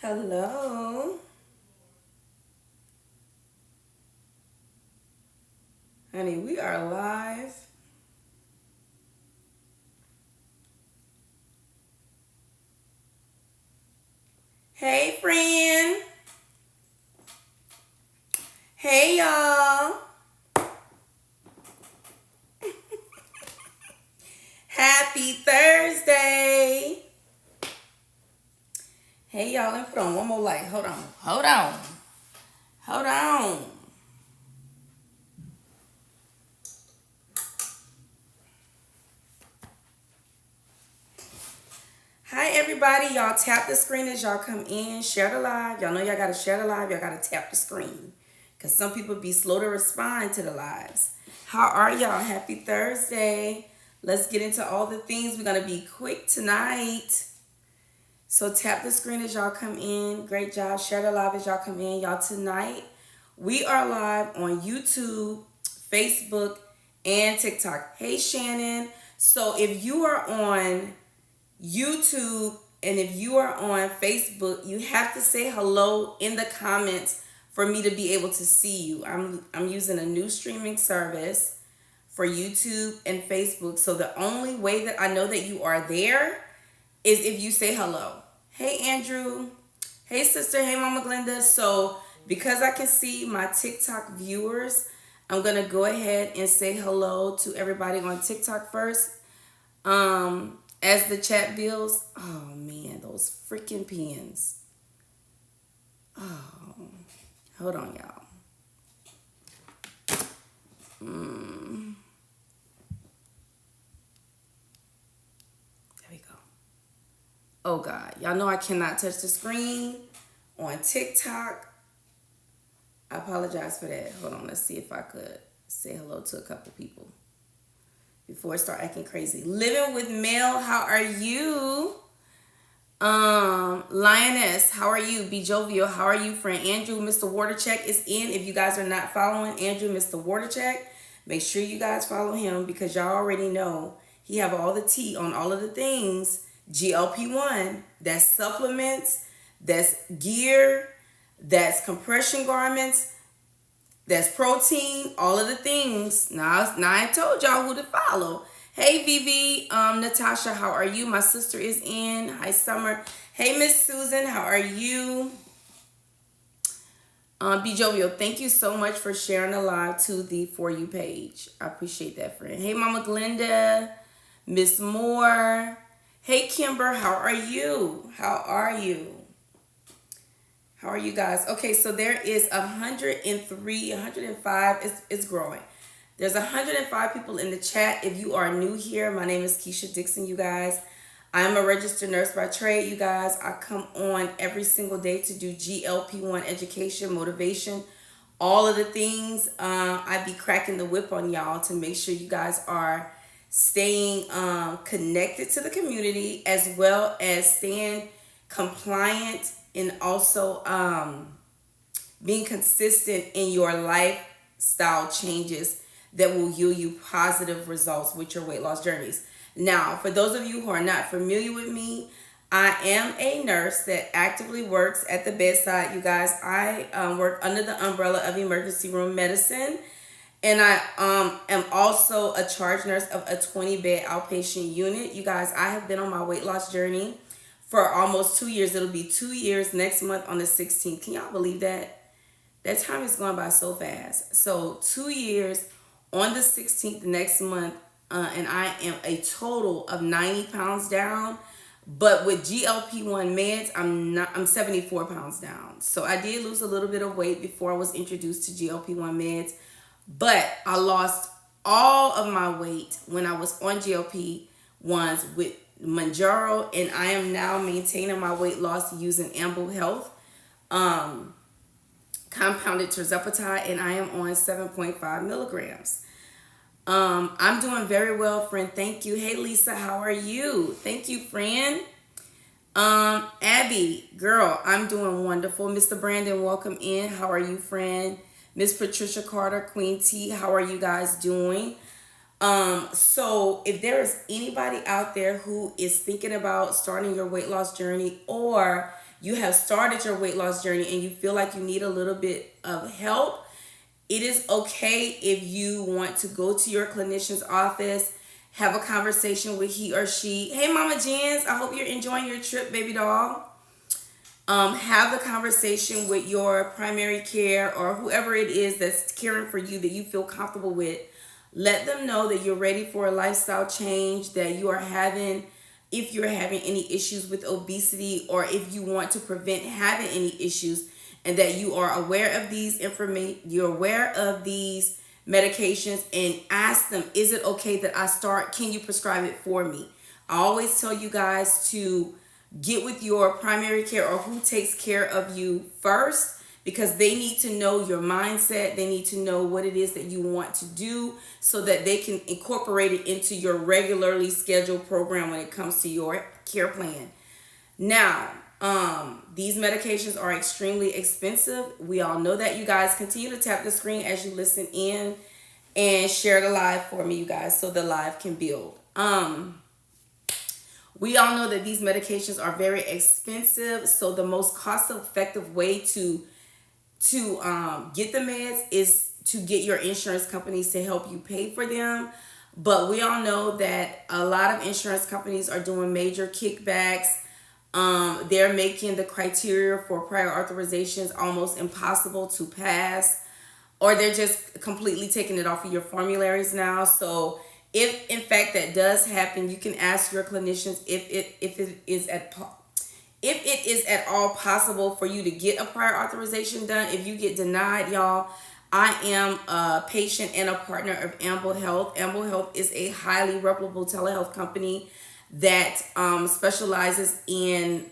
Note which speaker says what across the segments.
Speaker 1: Hello. Honey, we are live. Hey, friend. Hey, y'all. Happy Thursday. Hey, y'all. Let me put on one more light. Hold on. Hold on. Hold on. Hi, everybody. Y'all tap the screen as y'all come in. Share the live. Y'all know y'all got to share the live. Y'all got to tap the screen. Because some people be slow to respond to the lives. How are y'all? Happy Thursday. Let's get into all the things. We're going to be quick tonight. So tap the screen as y'all come in. Great job. Share the live as y'all come in. Y'all, tonight we are live on YouTube, Facebook, and TikTok. Hey, Shannon. So if you are on YouTube and if you are on Facebook, you have to say hello in the comments for me to be able to see you. I'm using a new streaming service for YouTube and Facebook. So the only way that I know that you are there is if you say hello. Hey, Andrew. Hey, sister. Hey, Mama Glenda. So because I can see my TikTok viewers, I'm going to go ahead and say hello to everybody on TikTok first. As the chat builds, oh man, those freaking pens. Oh, hold on, y'all. There we go. Oh God, y'all know I cannot touch the screen on TikTok. I apologize for that. Hold on, let's see if I could say hello to a couple people before I start acting crazy. Living with Mel, how are you? Lioness, how are you? Be Jovial, how are you, friend? Andrew, Mr. Watercheck is in. If you guys are not following Andrew, Mr. Watercheck, make sure you guys follow him because y'all already know he have all the tea on all of the things. GLP-1, that's supplements, that's gear, that's compression garments, that's protein, all of the things. Now I told y'all who to follow. Hey, Vivi, Natasha, how are you? My sister is in. Hi, Summer. Hey, Miss Susan, how are you? Be Jovial, thank you so much for sharing the live to the For You page. I appreciate that, friend. Hey, Mama Glenda, Miss Moore. Hey, Kimber, how are you? How are you? How are you guys? Okay, so there is 103, 105. It's growing. There's 105 people in the chat. If you are new here, my name is KEASHA DiXON, you guys. I'm a registered nurse by trade, you guys. I come on every single day to do GLP-1 education, motivation, all of the things. I be cracking the whip on y'all to make sure you guys are staying connected to the community as well as staying compliant and also being consistent in your lifestyle changes that will yield you positive results with your weight loss journeys. Now, for those of you who are not familiar with me, I am a nurse that actively works at the bedside. You guys, I work under the umbrella of emergency room medicine. And I am also a charge nurse of a 20-bed outpatient unit. You guys, I have been on my weight loss journey for almost 2 years. It'll be 2 years next month on the 16th. Can y'all believe that? That time is going by so fast. So 2 years on the 16th next month, and I am a total of 90 pounds down. But with GLP-1 meds, I'm 74 pounds down. So I did lose a little bit of weight before I was introduced to GLP-1 meds. But I lost all of my weight when I was on GLP-1s with Manjaro, and I am now maintaining my weight loss using Amble Health, compounded Tirzepatide, and I am on 7.5 milligrams. I'm doing very well, friend. Thank you. Hey, Lisa, how are you? Thank you, friend. Abby, girl, I'm doing wonderful. Mr. Brandon, welcome in. How are you, friend? Miss Patricia Carter, Queen T, how are you guys doing? So if there is anybody out there who is thinking about starting your weight loss journey, or you have started your weight loss journey and you feel like you need a little bit of help, it is okay if you want to go to your clinician's office, have a conversation with he or she. Hey, Mama Jens, I hope you're enjoying your trip, baby doll. Have the conversation with your primary care or whoever it is that's caring for you that you feel comfortable with. Let them know that you're ready for a lifestyle change, that you are having, if you're having any issues with obesity or if you want to prevent having any issues, and that you are aware of these you're aware of these medications, and ask them, is it okay that I start? Can you prescribe it for me? I always tell you guys to get with your primary care or who takes care of you first, because they need to know your mindset. They need to know what it is that you want to do so that they can incorporate it into your regularly scheduled program when it comes to your care plan. Now, these medications are extremely expensive. We all know that, you guys. Continue to tap the screen as you listen in and share the live for me, you guys, so the live can build. We all know that these medications are very expensive, so the most cost-effective way to get the meds is to get your insurance companies to help you pay for them. But we all know that a lot of insurance companies are doing major kickbacks. They're making the criteria for prior authorizations almost impossible to pass, or they're just completely taking it off of your formularies now. So if in fact that does happen, you can ask your clinicians if it is at all possible for you to get a prior authorization done. If you get denied, y'all, I am a patient and a partner of Amble Health. Amble Health is a highly reputable telehealth company that specializes in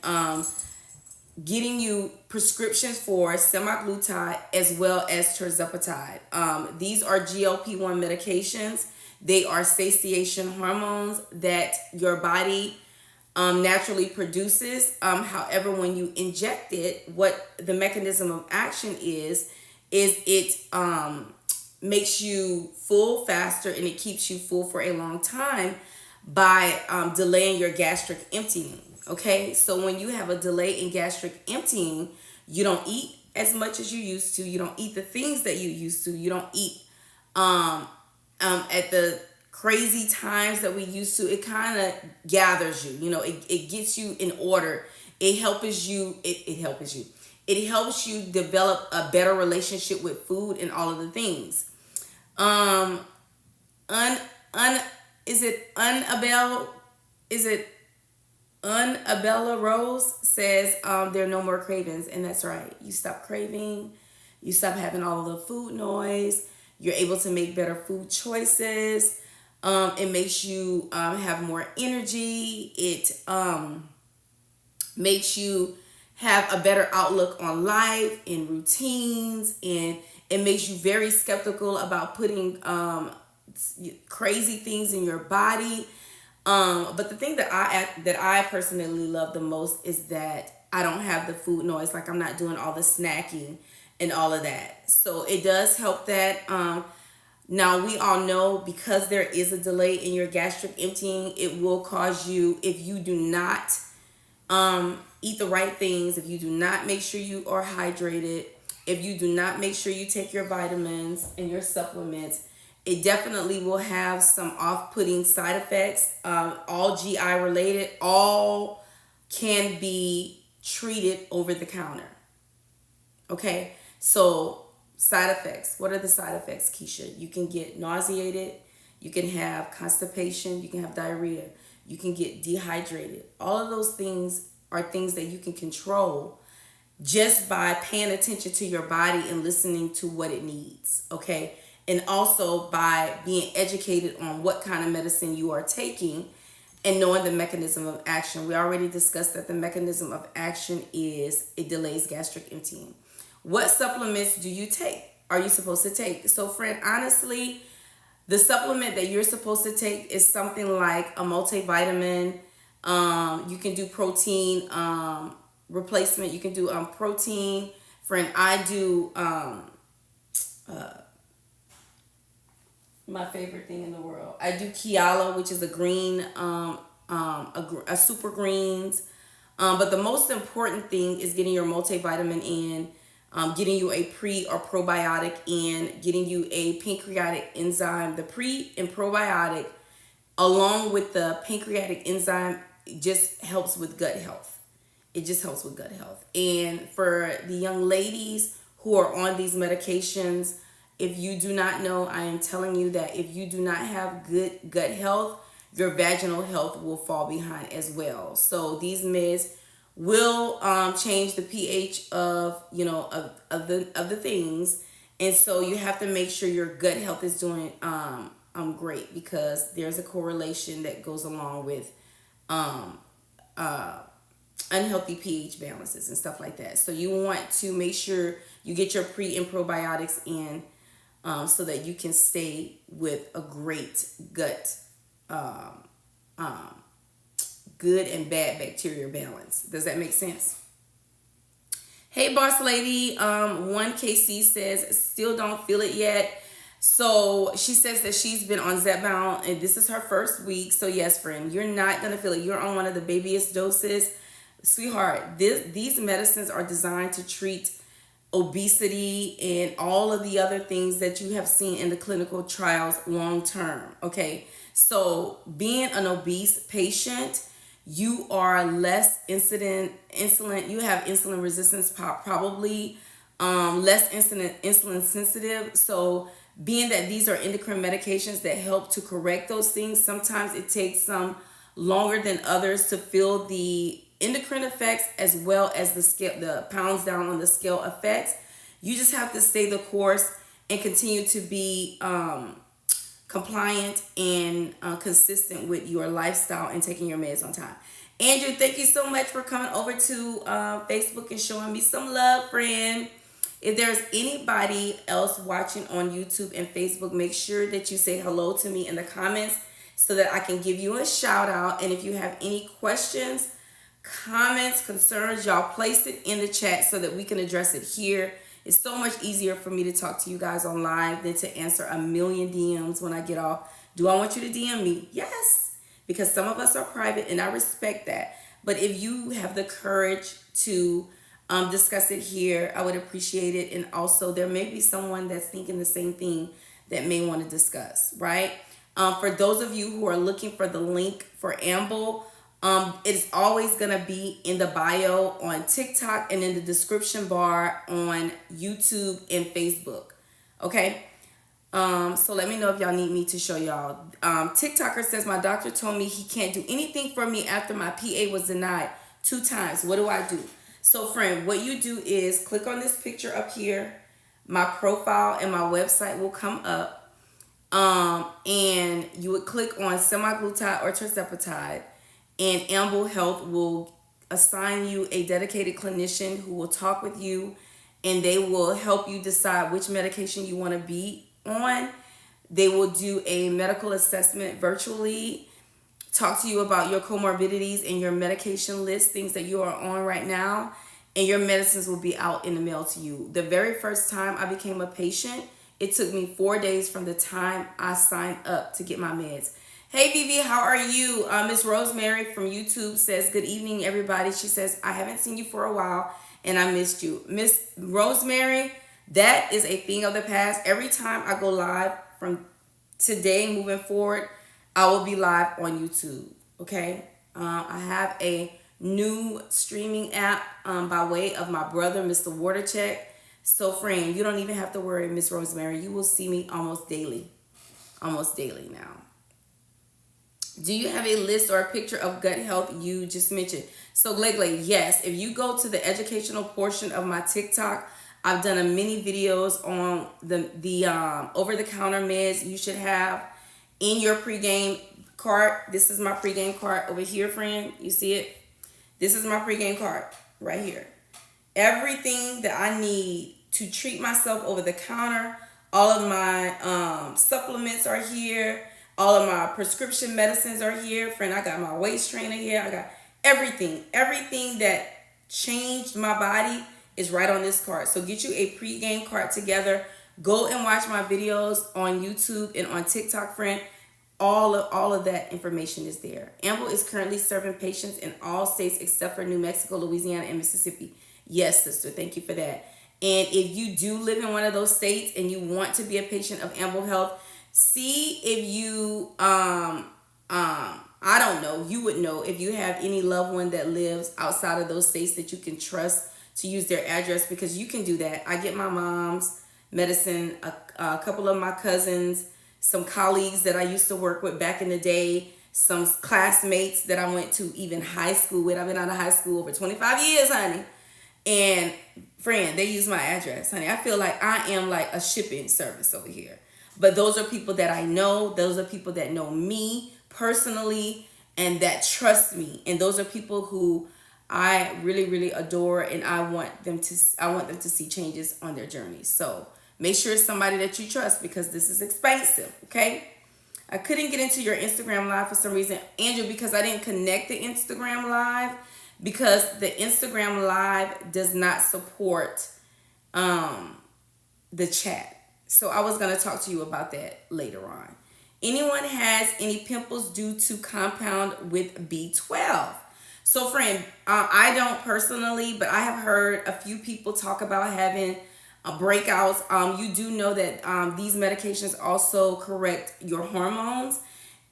Speaker 1: getting you prescriptions for semaglutide as well as Tirzepatide. These are GLP-1 medications. They are satiation hormones that your body naturally produces. However, when you inject it, what the mechanism of action is it makes you full faster, and it keeps you full for a long time by delaying your gastric emptying. Okay, so when you have a delay in gastric emptying, you don't eat as much as you used to. You don't eat the things that you used to. You don't eat at the crazy times that we used to. It kind of gathers you. You know, it gets you in order. It helps you. It helps you. It helps you develop a better relationship with food and all of the things. Unabella Rose says there are no more cravings, and that's right. You stop craving, you stop having all of the food noise, you're able to make better food choices. It makes you have more energy. It makes you have a better outlook on life and routines, and it makes you very skeptical about putting crazy things in your body. But the thing that I personally love the most is that I don't have the food noise. Like, I'm not doing all the snacking and all of that. So it does help that. Now, we all know, because there is a delay in your gastric emptying, it will cause you, if you do not eat the right things, if you do not make sure you are hydrated, if you do not make sure you take your vitamins and your supplements, it definitely will have some off-putting side effects. All GI related, all can be treated over the counter. Okay, so side effects. What are the side effects, Keisha? You can get nauseated. You can have constipation. You can have diarrhea. You can get dehydrated. All of those things are things that you can control just by paying attention to your body and listening to what it needs, okay? And also by being educated on what kind of medicine you are taking and knowing the mechanism of action. We already discussed that the mechanism of action is it delays gastric emptying. What supplements do you take? Are you supposed to take? So, friend, honestly, the supplement that you're supposed to take is something like a multivitamin. You can do protein replacement. You can do protein. Friend, I do my favorite thing in the world. I do KEASHA, which is a green, a super greens. But the most important thing is getting your multivitamin in, getting you a pre or probiotic in, getting you a pancreatic enzyme. The pre and probiotic, along with the pancreatic enzyme, just helps with gut health. It just helps with gut health. And for the young ladies who are on these medications, if you do not know, I am telling you that if you do not have good gut health, your vaginal health will fall behind as well. So these meds will change the pH of the things, and so you have to make sure your gut health is doing great, because there's a correlation that goes along with unhealthy pH balances and stuff like that. So you want to make sure you get your pre and probiotics in, so that you can stay with a great gut, good and bad bacteria balance. Does that make sense? Hey, boss lady. 1KC says, still don't feel it yet. So she says that she's been on Zepbound and this is her first week. So yes, friend, you're not going to feel it. You're on one of the babyest doses. Sweetheart, these medicines are designed to treat obesity and all of the other things that you have seen in the clinical trials long term. Okay, so being an obese patient, you are less insulin, you have insulin resistance, probably less insulin sensitive. So being that these are endocrine medications that help to correct those things, sometimes it takes some longer than others to feel the endocrine effects as well as the pounds down on the scale effects. You just have to stay the course and continue to be compliant and consistent with your lifestyle and taking your meds on time. Andrew, thank you so much for coming over to Facebook and showing me some love, friend. If there's anybody else watching on YouTube and Facebook, make sure that you say hello to me in the comments so that I can give you a shout out. And if you have any questions, comments, concerns, y'all place it in the chat so that we can address it here. It's so much easier for me to talk to you guys on live than to answer a million DMs when I get off. Do I want you to DM me? Yes, because some of us are private and I respect that. But if you have the courage to discuss it here, I would appreciate it. And also there may be someone that's thinking the same thing that may want to discuss, right? For those of you who are looking for the link for Amble, it's always going to be in the bio on TikTok and in the description bar on YouTube and Facebook. Okay. So let me know if y'all need me to show y'all. TikToker says, my doctor told me he can't do anything for me after my PA was denied 2 times. What do I do? So friend, what you do is click on this picture up here. My profile and my website will come up. And you would click on Semaglutide or Tirzepatide, and Amble Health will assign you a dedicated clinician who will talk with you, and they will help you decide which medication you want to be on. They will do a medical assessment virtually, talk to you about your comorbidities and your medication list, things that you are on right now, and your medicines will be out in the mail to you. The very first time I became a patient, it took me 4 days from the time I signed up to get my meds. Hey, Vivi, how are you? Miss Rosemary from YouTube says, good evening, everybody. She says, I haven't seen you for a while, and I missed you. Miss Rosemary, that is a thing of the past. Every time I go live from today moving forward, I will be live on YouTube, okay? I have a new streaming app by way of my brother, Mr. Watercheck. So, friend, you don't even have to worry, Miss Rosemary. You will see me almost daily now. Do you have a list or a picture of gut health you just mentioned? So, Glegle, yes. If you go to the educational portion of my TikTok, I've done a mini videos on the over-the-counter meds you should have in your pregame cart. This is my pregame cart over here, friend. You see it? This is my pregame cart right here. Everything that I need to treat myself over the counter, all of my supplements are here. All of my prescription medicines are here. Friend, I got my waist trainer here. I got everything. Everything that changed my body is right on this cart. So get you a pregame cart together. Go and watch my videos on YouTube and on TikTok, friend. All of that information is there. Amble is currently serving patients in all states except for New Mexico, Louisiana, and Mississippi. Yes, sister, thank you for that. And if you do live in one of those states and you want to be a patient of Amble Health, see if you I don't know, you would know if you have any loved one that lives outside of those states that you can trust to use their address, because you can do that. I get my mom's medicine, a couple of my cousins, some colleagues that I used to work with back in the day, some classmates that I went to even high school with. I've been out of high school over 25 years, honey. And friend, they use my address, honey. I feel like I am like a shipping service over here. But those are people that I know. Those are people that know me personally and that trust me. And those are people who I really, really adore, and I want them to see changes on their journey. So make sure it's somebody that you trust, because this is expensive, okay? I couldn't get into your Instagram live for some reason, Andrew, because I didn't connect the Instagram live, because the Instagram live does not support the chat. So I was going to talk to you about that later on. Anyone has any pimples due to compound with B12? So friend, I don't personally, but I have heard a few people talk about having breakouts. You do know that these medications also correct your hormones,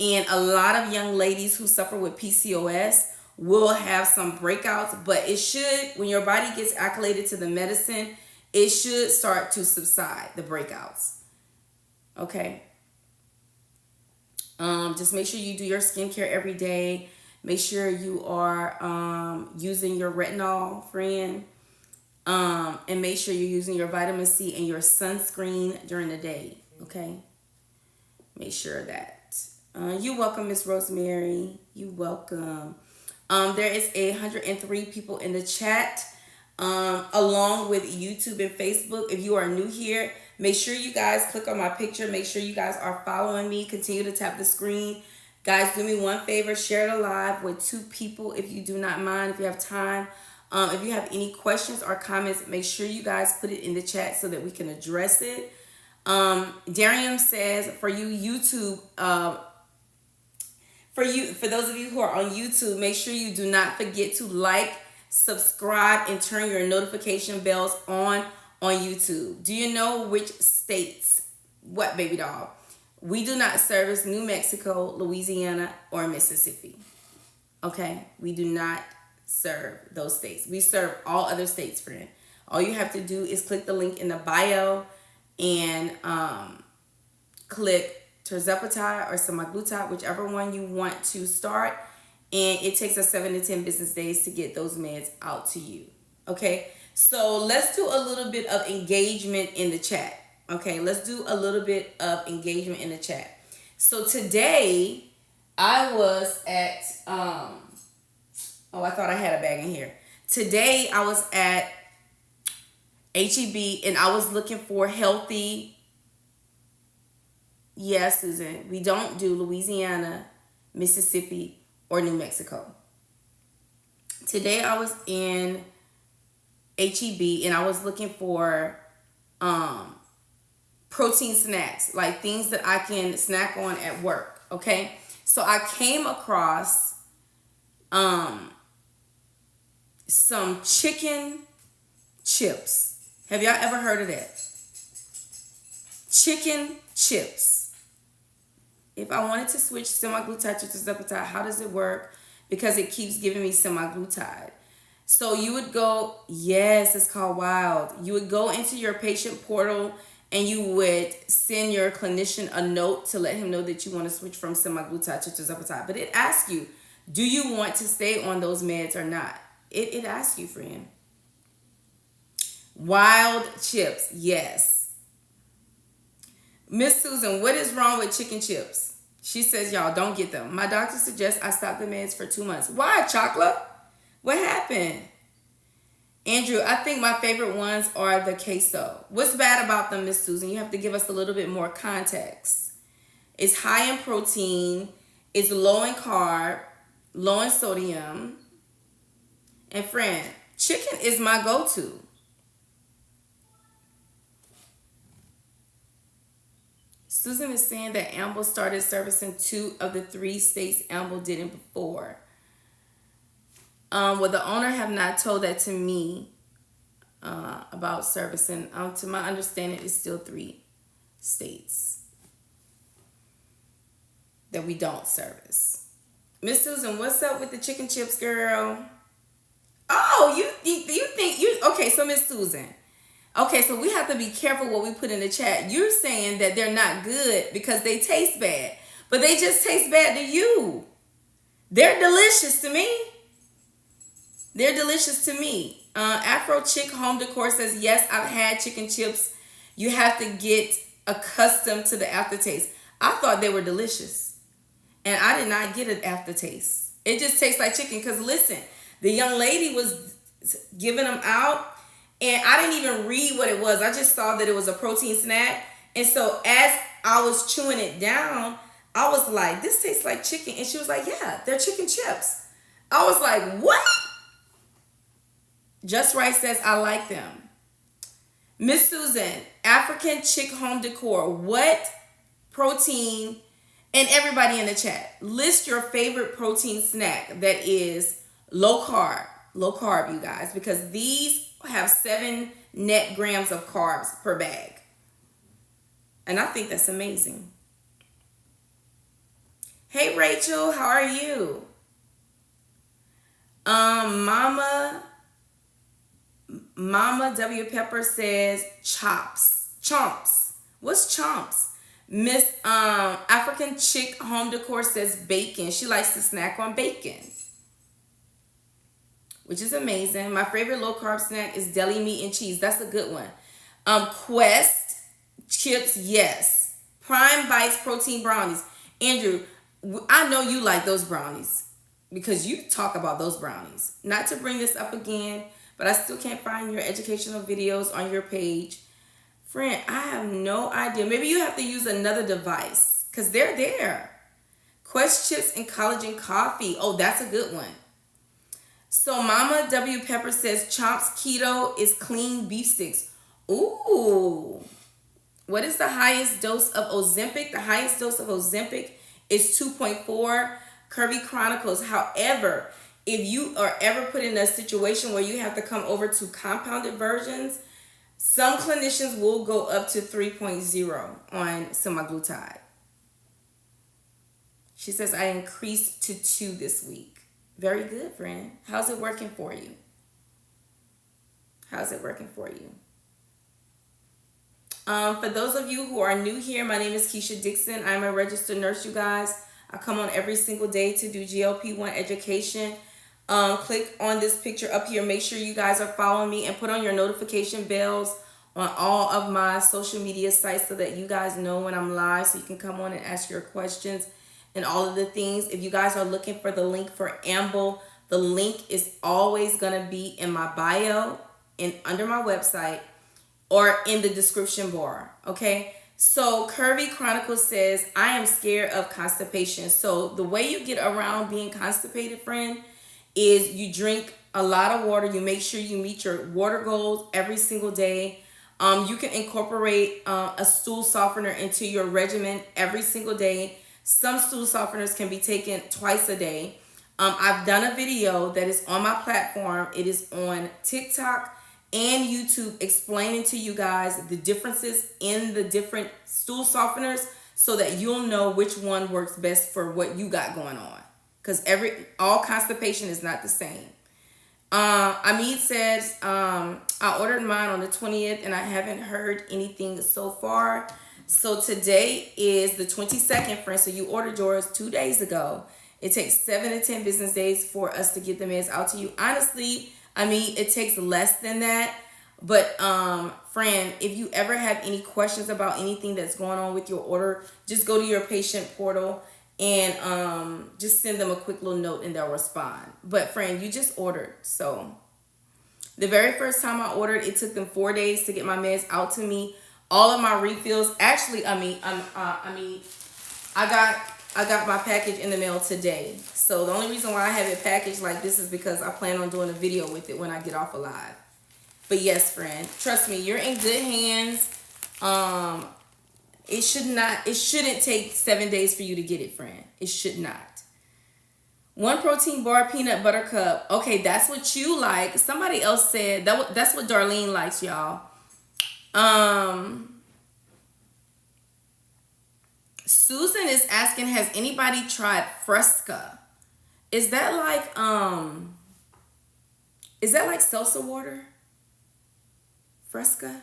Speaker 1: and a lot of young ladies who suffer with PCOS will have some breakouts, but it should, when your body gets acclimated to the medicine, it should start to subside, the breakouts. Okay. Just make sure you do your skincare every day. Make sure you are using your retinol, friend. And make sure you're using your vitamin C and your sunscreen during the day. Okay. Make sure of that. You're welcome, Miss Rosemary. You're welcome. There is 103 people in the chat, along with YouTube and Facebook. If you are new here, make sure you guys click on my picture. Make sure you guys are following me. Continue to tap the screen. Guys, do me one favor. Share it live with 2 people if you do not mind, if you have time. If you have any questions or comments, make sure you guys put it in the chat so that we can address it. Darian says, for you YouTube, for those of you who are on YouTube, make sure you do not forget to like, subscribe, and turn your notification bells on YouTube. Do you know which states? What, baby doll? We do not service New Mexico, Louisiana, or Mississippi. Okay? We do not serve those states. We serve all other states, friend. All you have to do is click the link in the bio and click Tirzepatide or Semaglutide, whichever one you want to start. And it takes us 7 to 10 business days to get those meds out to you. Okay? So let's do a little bit of engagement in the chat. Okay, let's do a little bit of engagement in the chat. So today I was at I thought I had a bag in here. Today I was at HEB and I was looking for healthy. Yes, Susan, we don't do Louisiana, Mississippi, or New Mexico. Today I was in HEB and I was looking for protein snacks, like things that I can snack on at work. Okay, so I came across some chicken chips. Have y'all ever heard of that? Chicken chips. If I wanted to switch semaglutide to tirzepatide, how does it work? Because it keeps giving me semaglutide. So you would go, yes, it's called Wild. You would go into your patient portal and you would send your clinician a note to let him know that you want to switch from semaglutide to tirzepatide. But it asks you, do you want to stay on those meds or not? It asks you, friend. Wild chips, yes. Miss Susan, what is wrong with chicken chips? She says, y'all don't get them. My doctor suggests I stop the meds for 2 months. Why, chocolate? What happened? Andrew, I think my favorite ones are the queso. What's bad about them, Miss Susan? You have to give us a little bit more context. It's high in protein. It's low in carb, low in sodium. And friend, chicken is my go-to. Susan is saying that Amble started servicing 2 of the 3 states Amble didn't before. Well, the owner have not told that to me about servicing. To my understanding, it's still 3 states that we don't service. Miss Susan, what's up with the chicken chips, girl? Oh, you think you okay? So Miss Susan, okay, so we have to be careful what we put in the chat. You're saying that they're not good because they taste bad, but they just taste bad to you. They're delicious to me. They're delicious to me. Afro Chick Home Decor says, yes, I've had chicken chips. You have to get accustomed to the aftertaste. I thought they were delicious, and I did not get an aftertaste. It just tastes like chicken because, listen, the young lady was giving them out, and I didn't even read what it was. I just saw that it was a protein snack. And so as I was chewing it down, I was like, this tastes like chicken. And she was like, yeah, they're chicken chips. I was like, what? Just Right says, I like them. Miss Susan, African Chick Home Decor, what protein, and everybody in the chat, list your favorite protein snack that is low carb, you guys, because these have 7 net grams of carbs per bag. And I think that's amazing. Hey, Rachel, how are you? Mama W. Pepper says chomps. What's chomps? Miss African Chick Home Decor says bacon. She likes to snack on bacon, which is amazing. My favorite low carb snack is deli meat and cheese. That's a good one. Quest chips, yes. Prime Bites protein brownies. Andrew, I know you like those brownies because you talk about those brownies. Not to bring this up again, but I still can't find your educational videos on your page. Friend, I have no idea. Maybe you have to use another device because they're there. Quest chips and collagen coffee. Oh, that's a good one. So Mama W. Pepper says Chomps Keto is clean beef sticks. Ooh. What is the highest dose of Ozempic? The highest dose of Ozempic is 2.4 Curvy Chronicles. However, if you are ever put in a situation where you have to come over to compounded versions, some clinicians will go up to 3.0 on Semaglutide. She says, I increased to 2 this week. Very good, friend. How's it working for you? How's it working for you? For those of you who are new here, my name is KEASHA Dixon. I'm a registered nurse, you guys. I come on every single day to do GLP-1 education. Click on this picture up here. Make sure you guys are following me and put on your notification bells on all of my social media sites so that you guys know when I'm live, so you can come on and ask your questions and all of the things. If you guys are looking for the link for Amble, the link is always going to be in my bio and under my website or in the description bar. Okay. So Curvy Chronicles says, I am scared of constipation. So the way you get around being constipated, friend, is you drink a lot of water. You make sure you meet your water goals every single day. You can incorporate a stool softener into your regimen every single day. Some stool softeners can be taken twice a day. I've done a video that is on my platform. It is on TikTok and YouTube explaining to you guys the differences in the different stool softeners so that you'll know which one works best for what you got going on. Because all constipation is not the same. Amit says, I ordered mine on the 20th and I haven't heard anything so far. So today is the 22nd, friends. So you ordered yours 2 days ago. It takes 7 to 10 business days for us to get the meds out to you. Honestly, I mean, it takes less than that. But friend, if you ever have any questions about anything that's going on with your order, just go to your patient portal and just send them a quick little note and they'll respond. But friend, you just ordered. So the very first time I ordered, it took them 4 days to get my meds out to me. All of my refills, actually, I got my package in the mail today. So the only reason why I have it packaged like this is because I plan on doing a video with it when I get off alive. But yes, friend, trust me, you're in good hands. It should not. It shouldn't take 7 days for you to get it, friend. It should not. One protein bar, peanut butter cup. Okay, that's what you like. Somebody else said that's what Darlene likes, y'all. Susan is asking, has anybody tried Fresca? Is that like seltzer water? Fresca?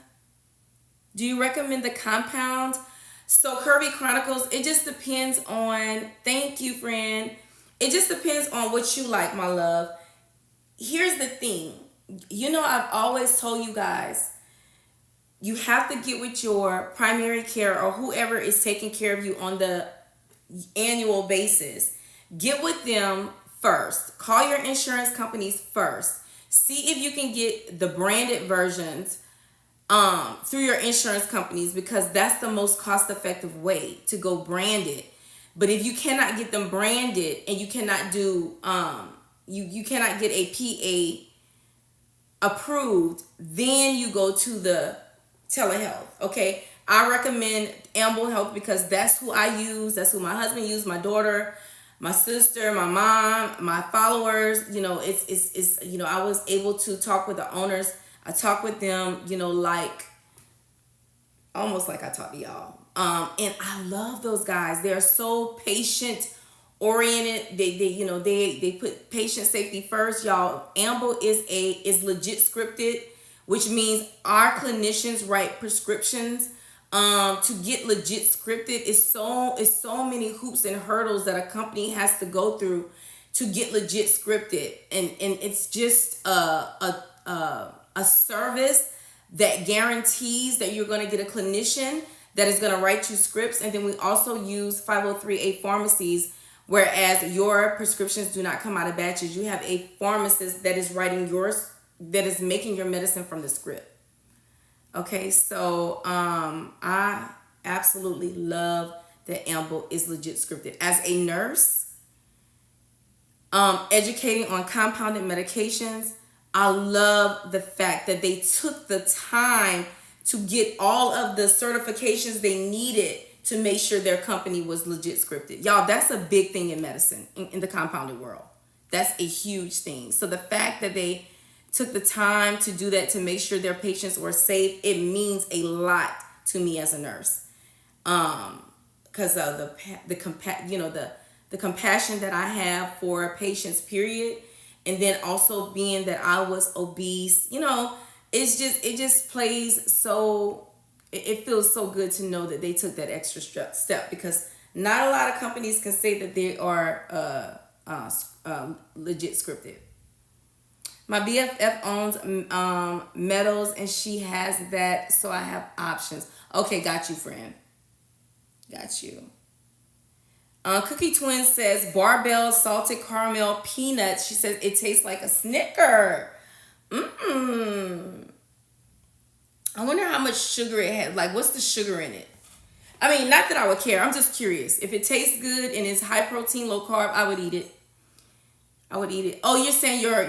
Speaker 1: Do you recommend the compound? So Curvy Chronicles, it just depends on, thank you, friend. It just depends on what you like, my love. Here's the thing. You know, I've always told you guys, you have to get with your primary care or whoever is taking care of you on the annual basis. Get with them first. Call your insurance companies first. See if you can get the branded versions through your insurance companies, because that's the most cost-effective way to go branded. But if you cannot get them branded and you cannot do you cannot get a PA approved, then you go to the telehealth. Okay, I recommend Amble Health because that's who I use. That's who my husband used, my daughter, my sister, my mom, my followers. You know, it's you know, I was able to talk with the owners. I talk with them, you know, like almost like I talk to y'all. And I love those guys. They're so patient oriented. They put patient safety first, y'all. Amble is legit scripted, which means our clinicians write prescriptions. To get legit scripted is so many hoops and hurdles that a company has to go through to get legit scripted, and it's just a service that guarantees that you're going to get a clinician that is going to write you scripts. And then we also use 503A pharmacies, whereas your prescriptions do not come out of batches. You have a pharmacist that is writing yours, that is making your medicine from the script. Okay, so I absolutely love that Amble is legit scripted. As a nurse, educating on compounded medications, I love the fact that they took the time to get all of the certifications they needed to make sure their company was legit scripted. Y'all, that's a big thing in medicine, in the compounded world. That's a huge thing. So the fact that they took the time to do that to make sure their patients were safe, it means a lot to me as a nurse. Because of the compassion that I have for patients, period. And then also being that I was obese, you know, it just plays so, it feels so good to know that they took that extra step, because not a lot of companies can say that they are legit scripted. My BFF owns metals and she has that, so I have options. Okay, got you, friend. Got you. Cookie Twin says Barbell salted caramel peanuts. She says it tastes like a Snicker. I wonder how much sugar it has. Like, what's the sugar in it? I mean, not that I would care. I'm just curious. If it tastes good and it's high protein, low carb, I would eat it. Oh, you're saying your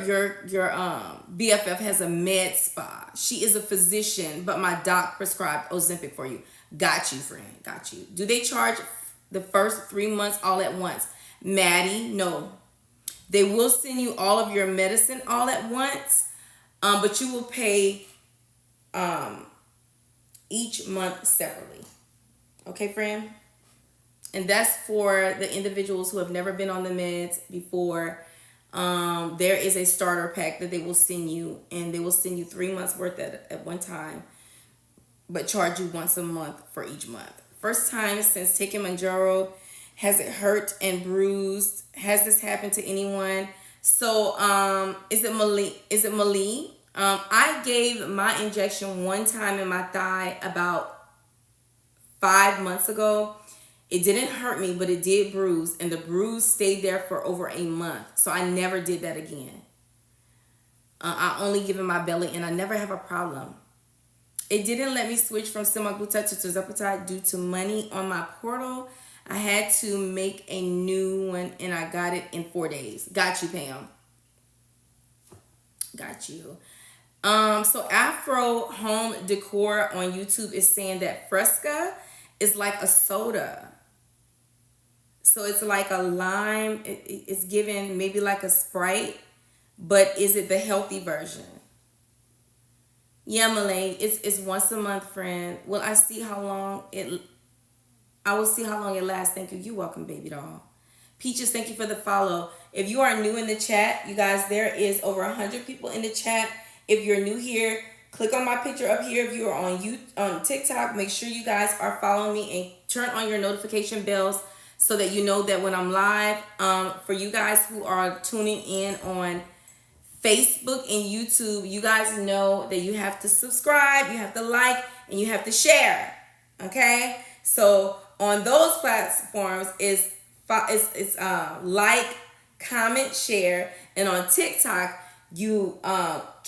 Speaker 1: BFF has a med spa. She is a physician, but my doc prescribed Ozempic for you. Got you, friend. Got you. Do they charge the first 3 months all at once? Maddie, no. They will send you all of your medicine all at once, but you will pay each month separately. Okay, friend? And that's for the individuals who have never been on the meds before. There is a starter pack that they will send you, and they will send you 3 months worth at one time, but charge you once a month for each month. First time since taking Manjaro. Has it hurt and bruised? Has this happened to anyone? So, is it Mali? I gave my injection one time in my thigh about 5 months ago. It didn't hurt me, but it did bruise, and the bruise stayed there for over a month. So I never did that again. I only give it my belly, and I never have a problem. It didn't let me switch from Semaglutide to Tirzepatide due to money on my portal. I had to make a new one, and I got it in 4 days. Got you, Pam. Got you. So Afro Home Decor on YouTube is saying that Fresca is like a soda. So it's like a lime. It's given maybe like a Sprite, but is it the healthy version? Yeah, Malay, it's once a month, friend. Will I see how long it? I will see how long it lasts. Thank you. You're welcome, baby doll. Peaches, thank you for the follow. If you are new in the chat, you guys, there is over 100 people in the chat. If you're new here, click on my picture up here. If you are on TikTok, make sure you guys are following me and turn on your notification bells so that you know that when I'm live. For you guys who are tuning in on Facebook and YouTube, you guys know that you have to subscribe, you have to like, and you have to share. Okay? So on those platforms is like, comment, share, and on TikTok you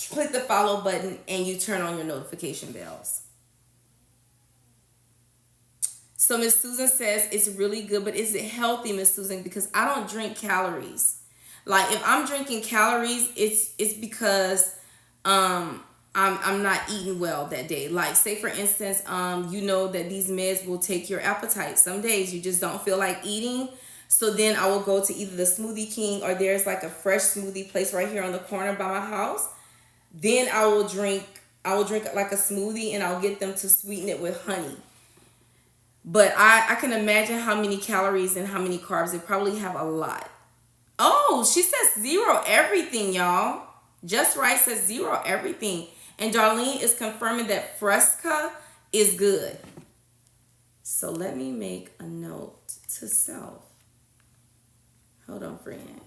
Speaker 1: click the follow button and you turn on your notification bells. So Miss Susan says it's really good, but is it healthy, Miss Susan? Because I don't drink calories. Like if I'm drinking calories, it's because I'm not eating well that day. Like say for instance, you know that these meds will take your appetite. Some days you just don't feel like eating. So then I will go to either the Smoothie King or there's like a fresh smoothie place right here on the corner by my house. Then I will drink like a smoothie and I'll get them to sweeten it with honey. But I can imagine how many calories and how many carbs. They probably have a lot. Oh, she says 0 everything, y'all. Just Right says 0 everything. And Darlene is confirming that Fresca is good. So let me make a note to self. Hold on, friend.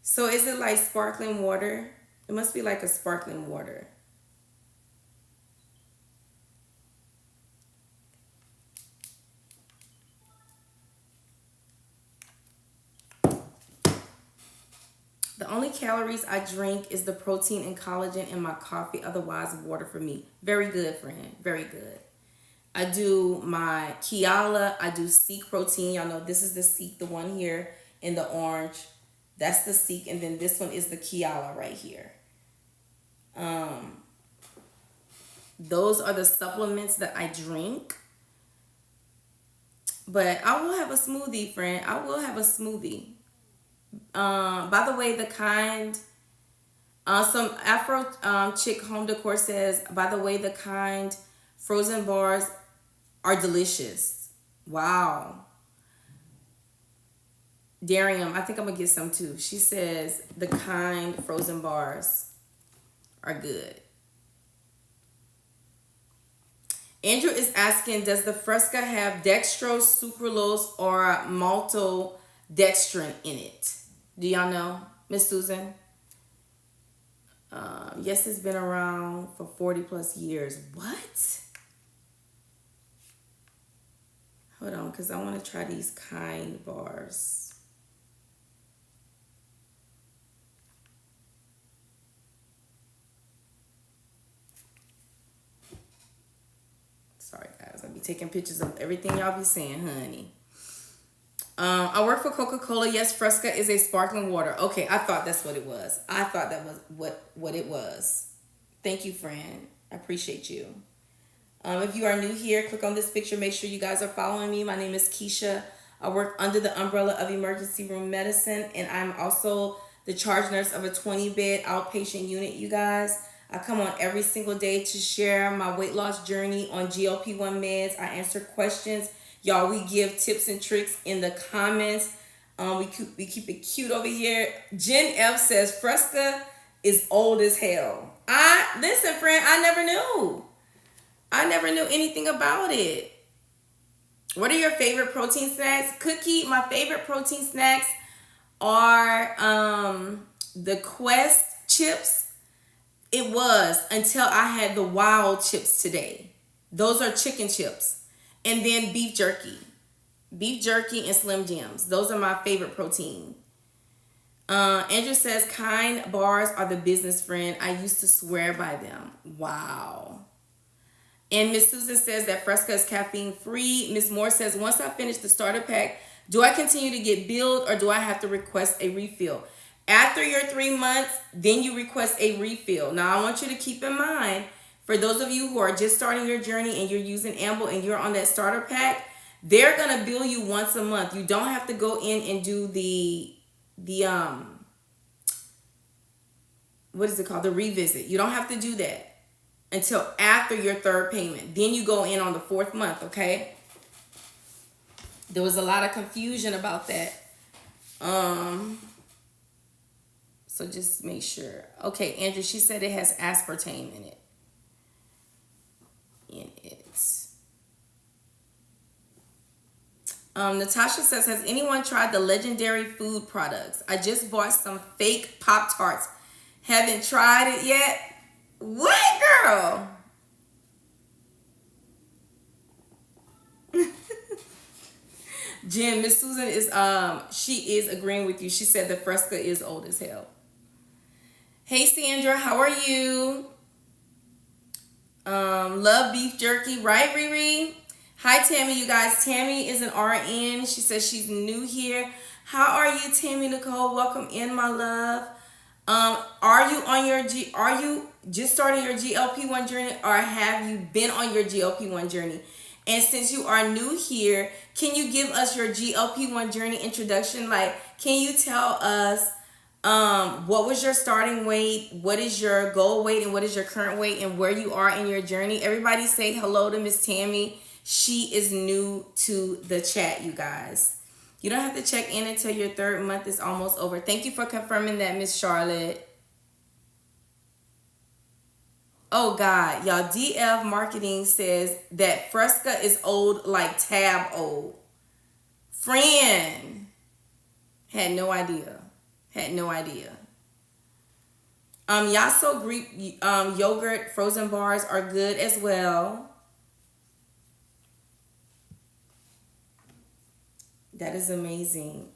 Speaker 1: So is it like sparkling water? It must be like a sparkling water. The only calories I drink is the protein and collagen in my coffee. Otherwise, water for me. Very good, friend. Very good. I do my KEASHA. I do Seek protein. Y'all know this is the Seek, the one here in the orange. That's the Seek. And then this one is the KEASHA right here. Those are the supplements that I drink. But I will have a smoothie, friend. I will have a smoothie. By the way, the kind, some Afro chick home decor says, by the way, the kind frozen bars are delicious. Wow. Darium, I think I'm gonna get some too. She says the kind frozen bars are good. Andrew is asking, does the Fresca have dextrose, sucralose, or maltodextrin in it? Do y'all know, Miss Susan? Yes, it's been around for 40 plus years. What? Hold on, because I want to try these kind bars. Sorry, guys. I'll be taking pictures of everything y'all be saying, honey. I work for Coca-Cola. Yes, Fresca is a sparkling water. Okay, I thought that's what it was. I thought that was what it was. Thank you, friend. I appreciate you. If you are new here, click on this picture. Make sure you guys are following me. My name is Keisha. I work under the umbrella of emergency room medicine, and I'm also the charge nurse of a 20-bed outpatient unit, you guys. I come on every single day to share my weight loss journey on GLP-1 meds. I answer questions. Y'all, we give tips and tricks in the comments. We keep it cute over here. Jen F says Fresca is old as hell. Listen, friend, I never knew anything about it. What are your favorite protein snacks? Cookie, my favorite protein snacks are the Quest chips. It was until I had the Wild chips today. Those are chicken chips. And then beef jerky. Beef jerky and Slim Jims. Those are my favorite protein. Andrew says, kind bars are the business, friend. I used to swear by them. Wow. And Miss Susan says that Fresca is caffeine free. Miss Moore says, once I finish the starter pack, do I continue to get billed or do I have to request a refill? After your 3 months, then you request a refill. Now, I want you to keep in mind, For those of you who are just starting your journey and you're using Amble and you're on that starter pack, they're gonna bill you once a month. You don't have to go in and do the what is it called? The revisit. You don't have to do that until after your third payment. Then you go in on the fourth month, okay? There was a lot of confusion about that. So just make sure. Okay, Andrew, she said it has aspartame in it. Natasha says, has anyone tried the legendary food products? I just bought some fake Pop-Tarts. Haven't tried it yet. What, girl? Jen, Miss Susan is she is agreeing with you. She said the Fresca is old as hell. Hey Sandra, how are you? Love beef jerky, right, Riri? Hi Tammy, you guys. Tammy is an RN. She says she's new here. How are you, Tammy Nicole? Welcome in, my love. Are you just starting your GLP-1 journey, or have you been on your GLP-1 journey? And since you are new here, can you give us your GLP-1 journey introduction? Like, can you tell us what was your starting weight, what is your goal weight, and what is your current weight, and where you are in your journey? Everybody say hello to Miss Tammy. She is new to the chat, you guys. You don't have to check in until your third month is almost over. Thank you for confirming that, Miss Charlotte. Oh God, y'all, DF Marketing says that Fresca is old like Tab old. Friend. Had no idea. Yasso Greek yogurt frozen bars are good as well. That is amazing.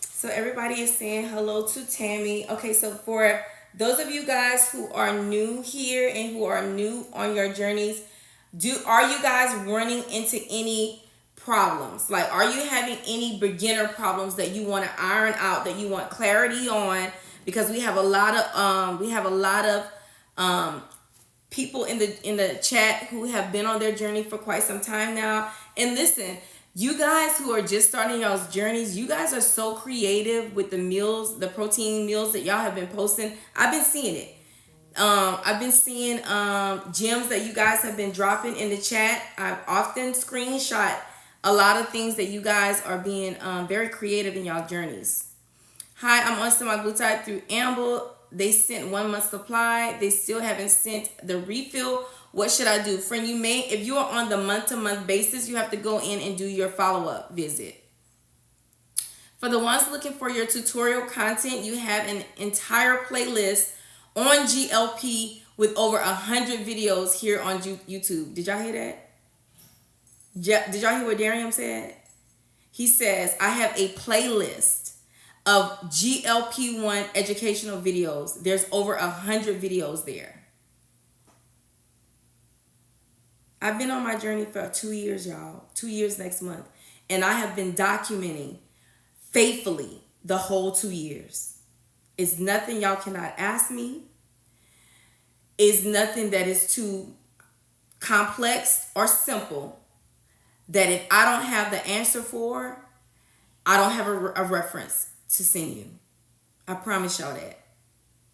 Speaker 1: So everybody is saying hello to Tammy. Okay, so for those of you guys who are new here and who are new on your journeys, are you guys running into any problems? Like, are you having any beginner problems that you want to iron out, that you want clarity on? Because we have a lot of people in the chat who have been on their journey for quite some time now. And listen, you guys who are just starting y'all's journeys, you guys are so creative with the meals, the protein meals that y'all have been posting. I've been seeing it. I've been seeing gems that you guys have been dropping in the chat. I've often screenshot a lot of things that you guys are being very creative in y'all journeys. Hi, I'm on Semaglutide through Amble. They sent 1 month supply. They still haven't sent the refill. What should I do? Friend, if you are on the month-to-month basis, you have to go in and do your follow-up visit. For the ones looking for your tutorial content, you have an entire playlist on GLP with over 100 videos here on YouTube. Did y'all hear that? Did y'all hear what Darium said? He says, I have a playlist of GLP-1 educational videos. There's over 100 videos there. I've been on my journey for 2 years, y'all. 2 years next month. And I have been documenting faithfully the whole 2 years. It's nothing y'all cannot ask me. It's nothing that is too complex or simple that if I don't have the answer for, I don't have a reference to send you. I promise y'all that.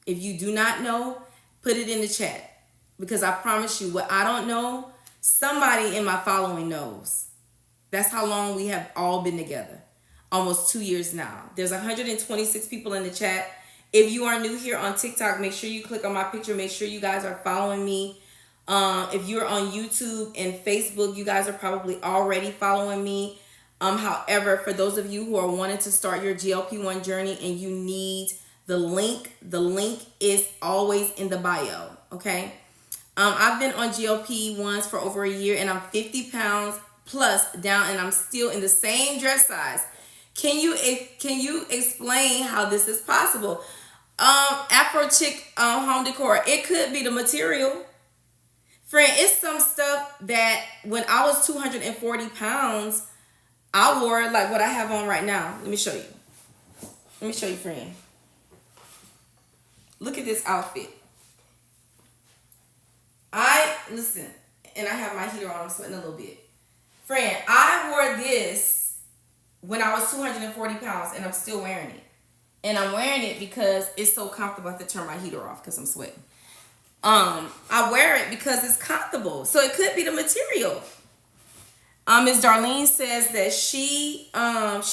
Speaker 1: If you do not know, put it in the chat. Because I promise you, what I don't know, somebody in my following knows. That's how long we have all been together. Almost 2 years now. There's 126 people in the chat. If you are new here on TikTok, make sure you click on my picture. Make sure you guys are following me. If you're on YouTube and Facebook, you guys are probably already following me. However, for those of you who are wanting to start your GLP-1 journey and you need the link is always in the bio, okay? I've been on GLP-1s for over a year and I'm 50 pounds plus down and I'm still in the same dress size. Can you explain how this is possible? Afro Chick Home Decor, it could be the material. Friend, it's some stuff that when I was 240 pounds, I wore like what I have on right now. Let me show you. Friend. Look at this outfit. Listen, and I have my heater on. I'm sweating a little bit. Friend, I wore this when I was 240 pounds, and I'm still wearing it. And I'm wearing it because it's so comfortable. I have to turn my heater off because I'm sweating. I wear it because it's comfortable. So it could be the material. Ms. Darlene says that she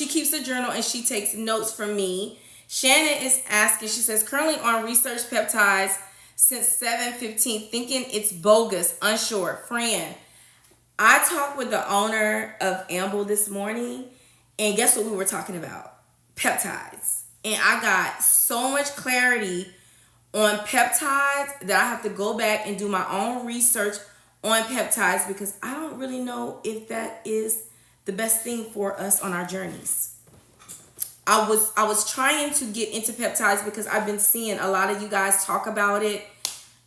Speaker 1: keeps a journal and she takes notes from me. Shannon is asking, she says, currently on research peptides since 7/15, thinking it's bogus, unsure. Friend, I talked with the owner of Amble this morning, and guess what we were talking about? Peptides. And I got so much clarity on peptides that I have to go back and do my own research on peptides because I don't really know if that is the best thing for us on our journeys. I was trying to get into peptides because I've been seeing a lot of you guys talk about it.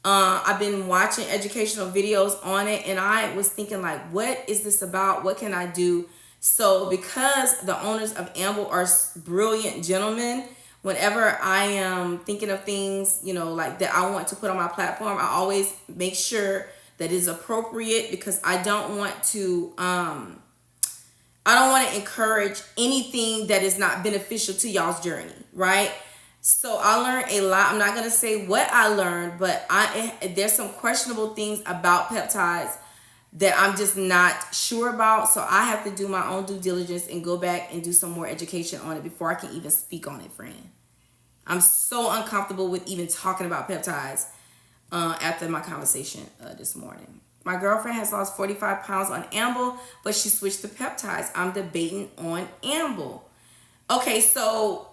Speaker 1: I've been watching educational videos on it, and I was thinking, like, what is this about? What can I do? So because the owners of Amble are brilliant gentlemen, whenever I am thinking of things, like that I want to put on my platform, I always make sure that is appropriate because I don't want to encourage anything that is not beneficial to y'all's journey, right? So I learned a lot. I'm not going to say what I learned, but there's some questionable things about peptides that I'm just not sure about. So I have to do my own due diligence and go back and do some more education on it before I can even speak on it, friend. I'm so uncomfortable with even talking about peptides after my conversation this morning. My girlfriend has lost 45 pounds on Amble, but she switched to peptides. I'm debating on Amble. Okay, so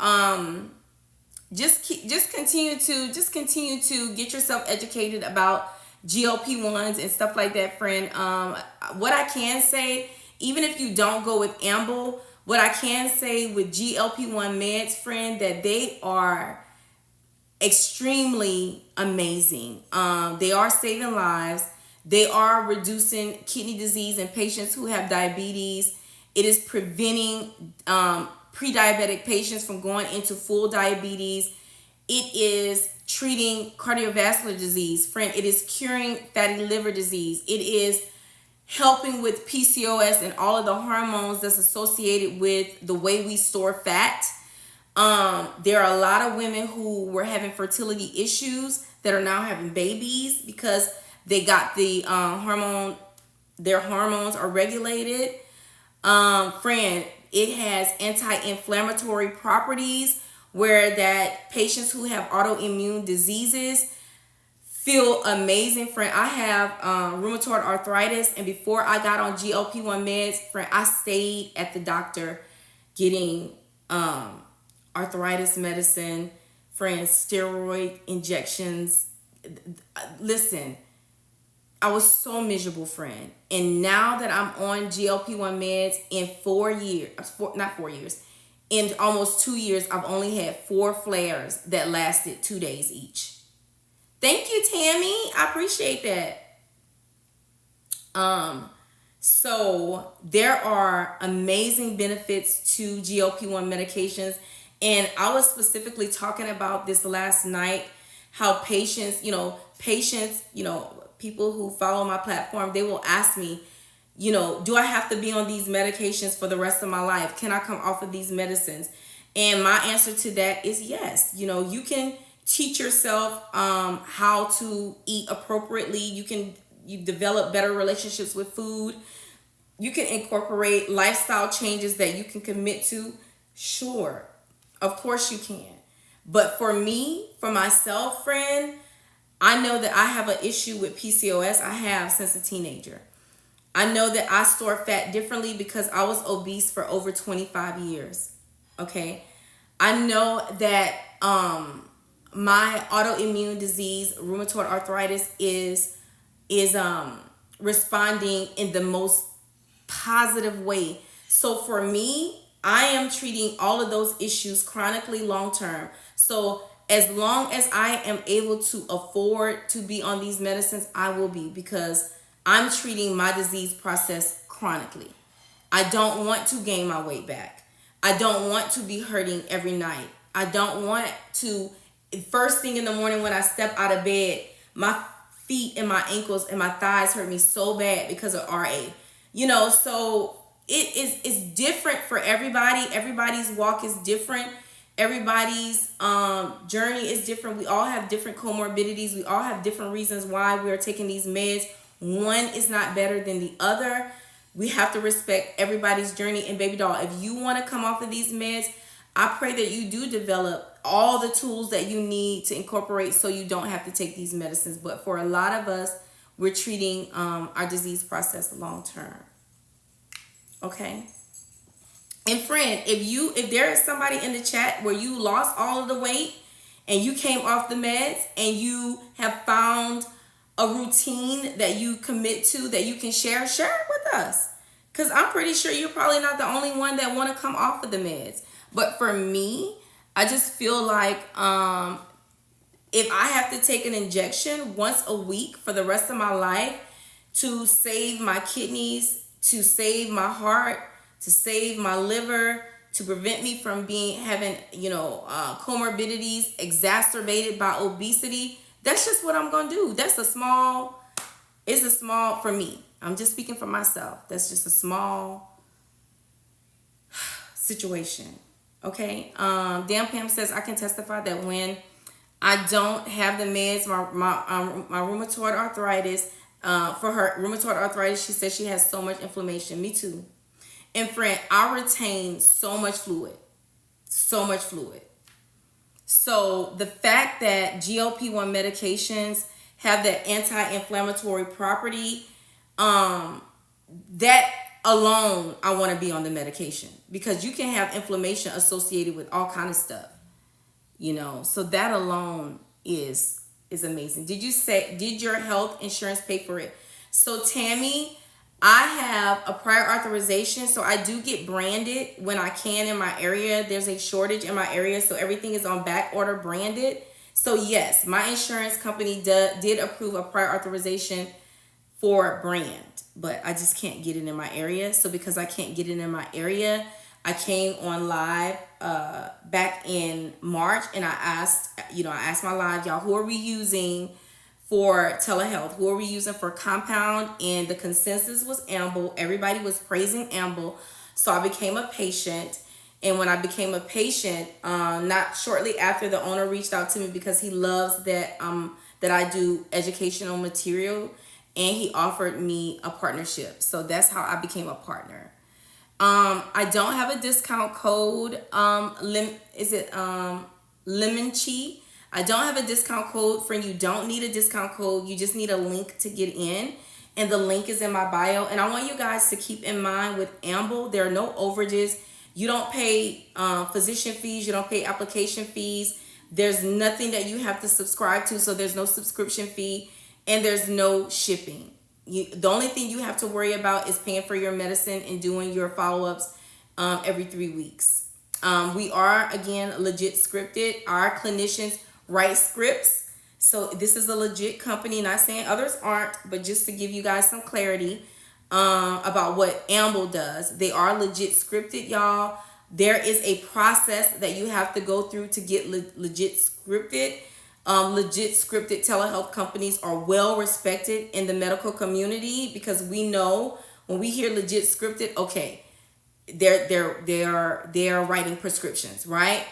Speaker 1: just continue to get yourself educated about GLP-1s and stuff like that, friend. What I can say, even if you don't go with Amble, what I can say with GLP-1 meds, friend, that they are extremely amazing. They are saving lives. They are reducing kidney disease in patients who have diabetes. It is preventing pre-diabetic patients from going into full diabetes. It is treating cardiovascular disease, friend. It is curing fatty liver disease. It is helping with PCOS and all of the hormones that's associated with the way we store fat. There are a lot of women who were having fertility issues that are now having babies because they got the their hormones are regulated. Friend, it has anti-inflammatory properties where that patients who have autoimmune diseases feel amazing, friend. I have rheumatoid arthritis, and before I got on GLP-1 meds, friend, I stayed at the doctor getting arthritis medicine, friend, steroid injections. Listen, I was so miserable, friend. And now that I'm on GLP-1 meds in in almost 2 years, I've only had 4 flares that lasted 2 days each. Thank you, Tammy. I appreciate that. So there are amazing benefits to GLP-1 medications. And I was specifically talking about this last night, how patients, people who follow my platform, they will ask me, do I have to be on these medications for the rest of my life? Can I come off of these medicines? And my answer to that is yes. You can teach yourself how to eat appropriately. You develop better relationships with food. You can incorporate lifestyle changes that you can commit to. Sure, of course you can. But for myself, friend, I know that I have an issue with PCOS. I have since a teenager. I know that I store fat differently because I was obese for over 25 years. Okay. I know that my autoimmune disease, rheumatoid arthritis, is responding in the most positive way. So for me, I am treating all of those issues chronically long term. So as long as I am able to afford to be on these medicines, I will be, because I'm treating my disease process chronically. I don't want to gain my weight back. I don't want to be hurting every night. I don't want to first thing in the morning when I step out of bed, my feet and my ankles and my thighs hurt me so bad because of RA. So it's different for everybody. Everybody's walk is different. Everybody's journey is different. We all have different comorbidities. We all have different reasons why we are taking these meds. One is not better than the other. We have to respect everybody's journey. And baby doll, if you want to come off of these meds, I pray that you do develop all the tools that you need to incorporate so you don't have to take these medicines. But for a lot of us, we're treating our disease process long term. Okay? And friend, if there is somebody in the chat where you lost all of the weight and you came off the meds and you have found a routine that you commit to that you can share it with us. Because I'm pretty sure you're probably not the only one that want to come off of the meds. But for me, I just feel like if I have to take an injection once a week for the rest of my life to save my kidneys, to save my heart, to save my liver, to prevent me from having comorbidities exacerbated by obesity, that's just what I'm going to do. It's a small, for me. I'm just speaking for myself. That's just a small situation. Okay. Dan Pam says, I can testify that when I don't have the meds, my rheumatoid arthritis, for her rheumatoid arthritis, she says she has so much inflammation. Me too. And friend, I retain so much fluid. So much fluid. So the fact that GLP-1 medications have that anti-inflammatory property, that alone, I want to be on the medication, because you can have inflammation associated with all kind of stuff, so that alone is amazing. Did your health insurance pay for it? So Tammy, I have a prior authorization, so I do get branded when I can in my area. There's a shortage in my area, so everything is on back order branded. So yes, my insurance company did approve a prior authorization for brand, but I just can't get it in my area. So because I can't get it in my area, I came on live back in March, and I asked my live, y'all, who are we using for telehealth? Who are we using for compound? And the consensus was Amble. Everybody was praising Amble. So I became a patient. And when I became a patient, not shortly after, the owner reached out to me because he loves that I do educational material, and he offered me a partnership. So that's how I became a partner. I don't have a discount code. Lemon Chi? I don't have a discount code. Friend, you don't need a discount code. You just need a link to get in. And the link is in my bio. And I want you guys to keep in mind with Amble, there are no overages. You don't pay physician fees. You don't pay application fees. There's nothing that you have to subscribe to. So there's no subscription fee. And there's no shipping. The only thing you have to worry about is paying for your medicine and doing your follow-ups every 3 weeks. We are, again, legit scripted. Our clinicians write scripts. So this is a legit company. Not saying others aren't, but just to give you guys some clarity about what Amble does. They are legit scripted, y'all. There is a process that you have to go through to get legit scripted. Legit scripted telehealth companies are well respected in the medical community, because we know when we hear legit scripted, okay, they're writing prescriptions, right?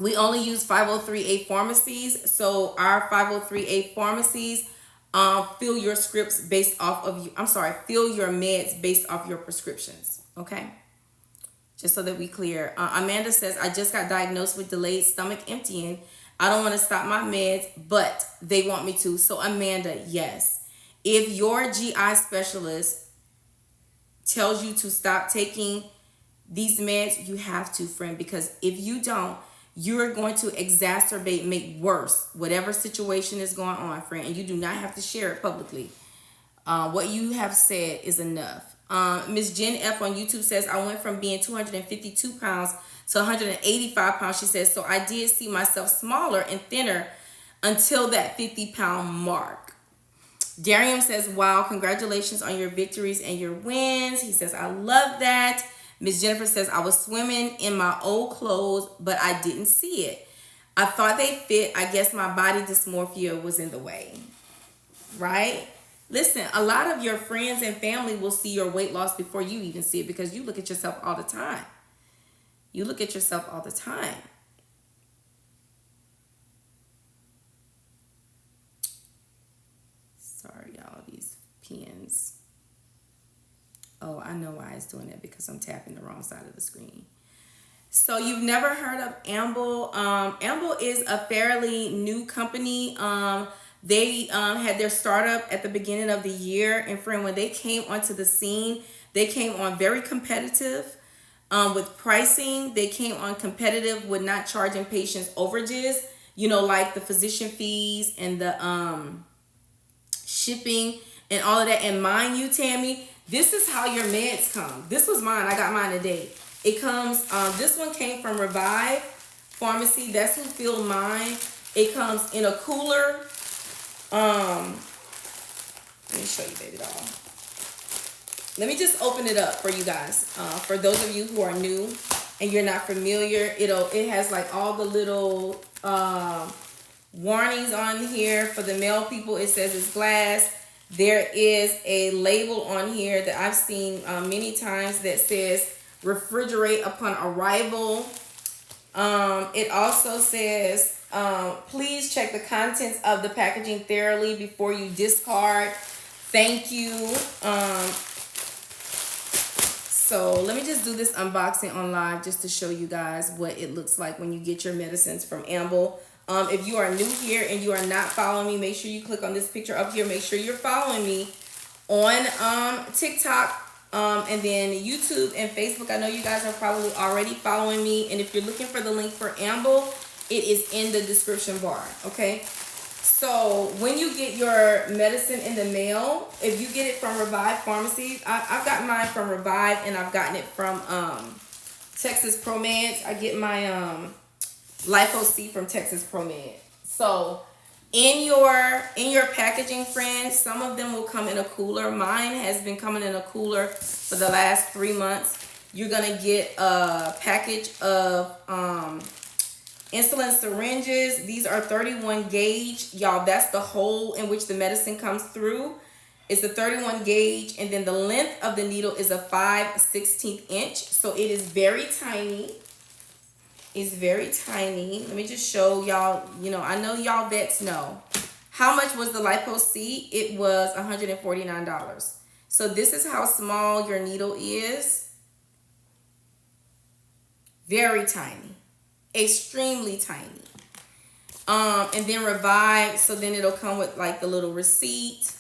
Speaker 1: We only use 503A pharmacies. So our 503A pharmacies fill your scripts based off of fill your meds based off your prescriptions. Okay. Just so that we clear. Amanda says, I just got diagnosed with delayed stomach emptying. I don't want to stop my meds, but they want me to. So Amanda, yes. If your GI specialist tells you to stop taking these meds, you have to, friend, because if you don't, you're going to exacerbate, make worse whatever situation is going on, friend, and you do not have to share it publicly. What you have said is enough. Miss Jen F on YouTube says, I went from being 252 pounds to 185 pounds. She says, so I did see myself smaller and thinner until that 50-pound mark. Darium says, wow, congratulations on your victories and your wins. He says, I love that. Miss Jennifer says, I was swimming in my old clothes, but I didn't see it. I thought they fit. I guess my body dysmorphia was in the way. Right? Listen, a lot of your friends and family will see your weight loss before you even see it because you look at yourself all the time. You look at yourself all the time. Sorry, y'all, these pens. Oh, I know why it's doing that because I'm tapping the wrong side of the screen. So you've never heard of Amble? Amble is a fairly new company. They had their startup at the beginning of the year. And friend, when they came onto the scene, they came on very competitive with pricing. They came on competitive with not charging patients overages, you know, like the physician fees and the shipping and all of that. And mind you, Tammy, this is how your meds come. This was mine. I got mine today. It comes, this one came from Revive Pharmacy. That's who filled mine. It comes in a cooler. Let me show you, baby doll. Let me just open it up for you guys. For those of you who are new and you're not familiar, it has like all the little warnings on here. For the male people, it says it's glass. There is a label on here that I've seen many times that says refrigerate upon arrival. It also says, please check the contents of the packaging thoroughly before you discard. Thank you. So let me just do this unboxing on live just to show you guys what it looks like when you get your medicines from Amble. If you are new here and you are not following me, make sure you click on this picture up here. Make sure you're following me on TikTok. And then YouTube and Facebook. I know you guys are probably already following me. And if you're looking for the link for Amble, it is in the description bar. Okay. So when you get your medicine in the mail, if you get it from Revive Pharmacy, I've gotten mine from Revive and I've gotten it from Texas ProMeds. I get my Lipo-C from Texas ProMed. So in your packaging, friends, some of them will come in a cooler. Mine has been coming in a cooler for the last 3 months. You're gonna get a package of insulin syringes. These are 31 gauge. Y'all, that's the hole in which the medicine comes through. It's a 31 gauge, and then the length of the needle is a 5/16 inch. So it is very tiny. It's very tiny. Let me just show y'all, I know y'all vets know. How much was the Lipo-C? It was $149. So this is how small your needle is. Very tiny. Extremely tiny. And then Revive, so then it'll come with like the little receipt.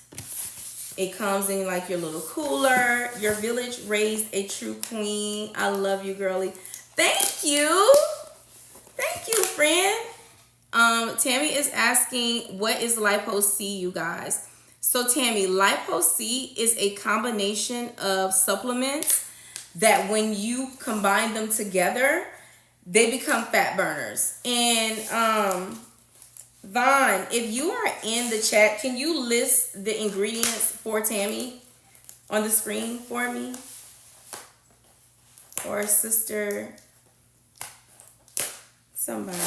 Speaker 1: It comes in like your little cooler. Your village raised a true queen. I love you, girly. Thank you. Thank you, friend. Tammy is asking, what is Lipo-C, you guys? So Tammy, Lipo-C is a combination of supplements that when you combine them together, they become fat burners. And Vaughn, if you are in the chat, can you list the ingredients for Tammy on the screen for me? Or sister, somebody.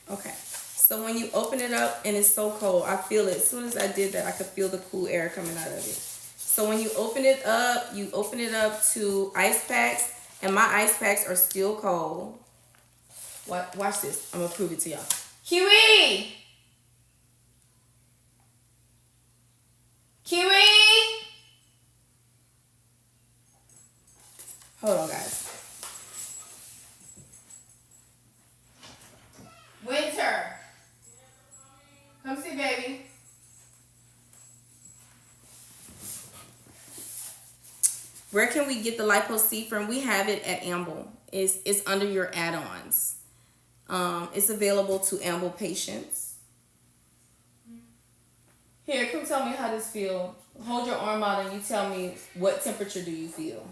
Speaker 1: Okay. So when you open it up and it's so cold, I feel it. As soon as I did that, I could feel the cool air coming out of it. So when you open it up to ice packs, and my ice packs are still cold. Watch this. I'm going to prove it to y'all. Kiwi! Kiwi! Hold on, guys. Winter. Come see, baby. Where can we get the Lipo-C from? We have it at Amble. It's under your add-ons. It's available to Amble patients. Here, come tell me how this feels. Hold your arm out and you tell me what temperature do you feel.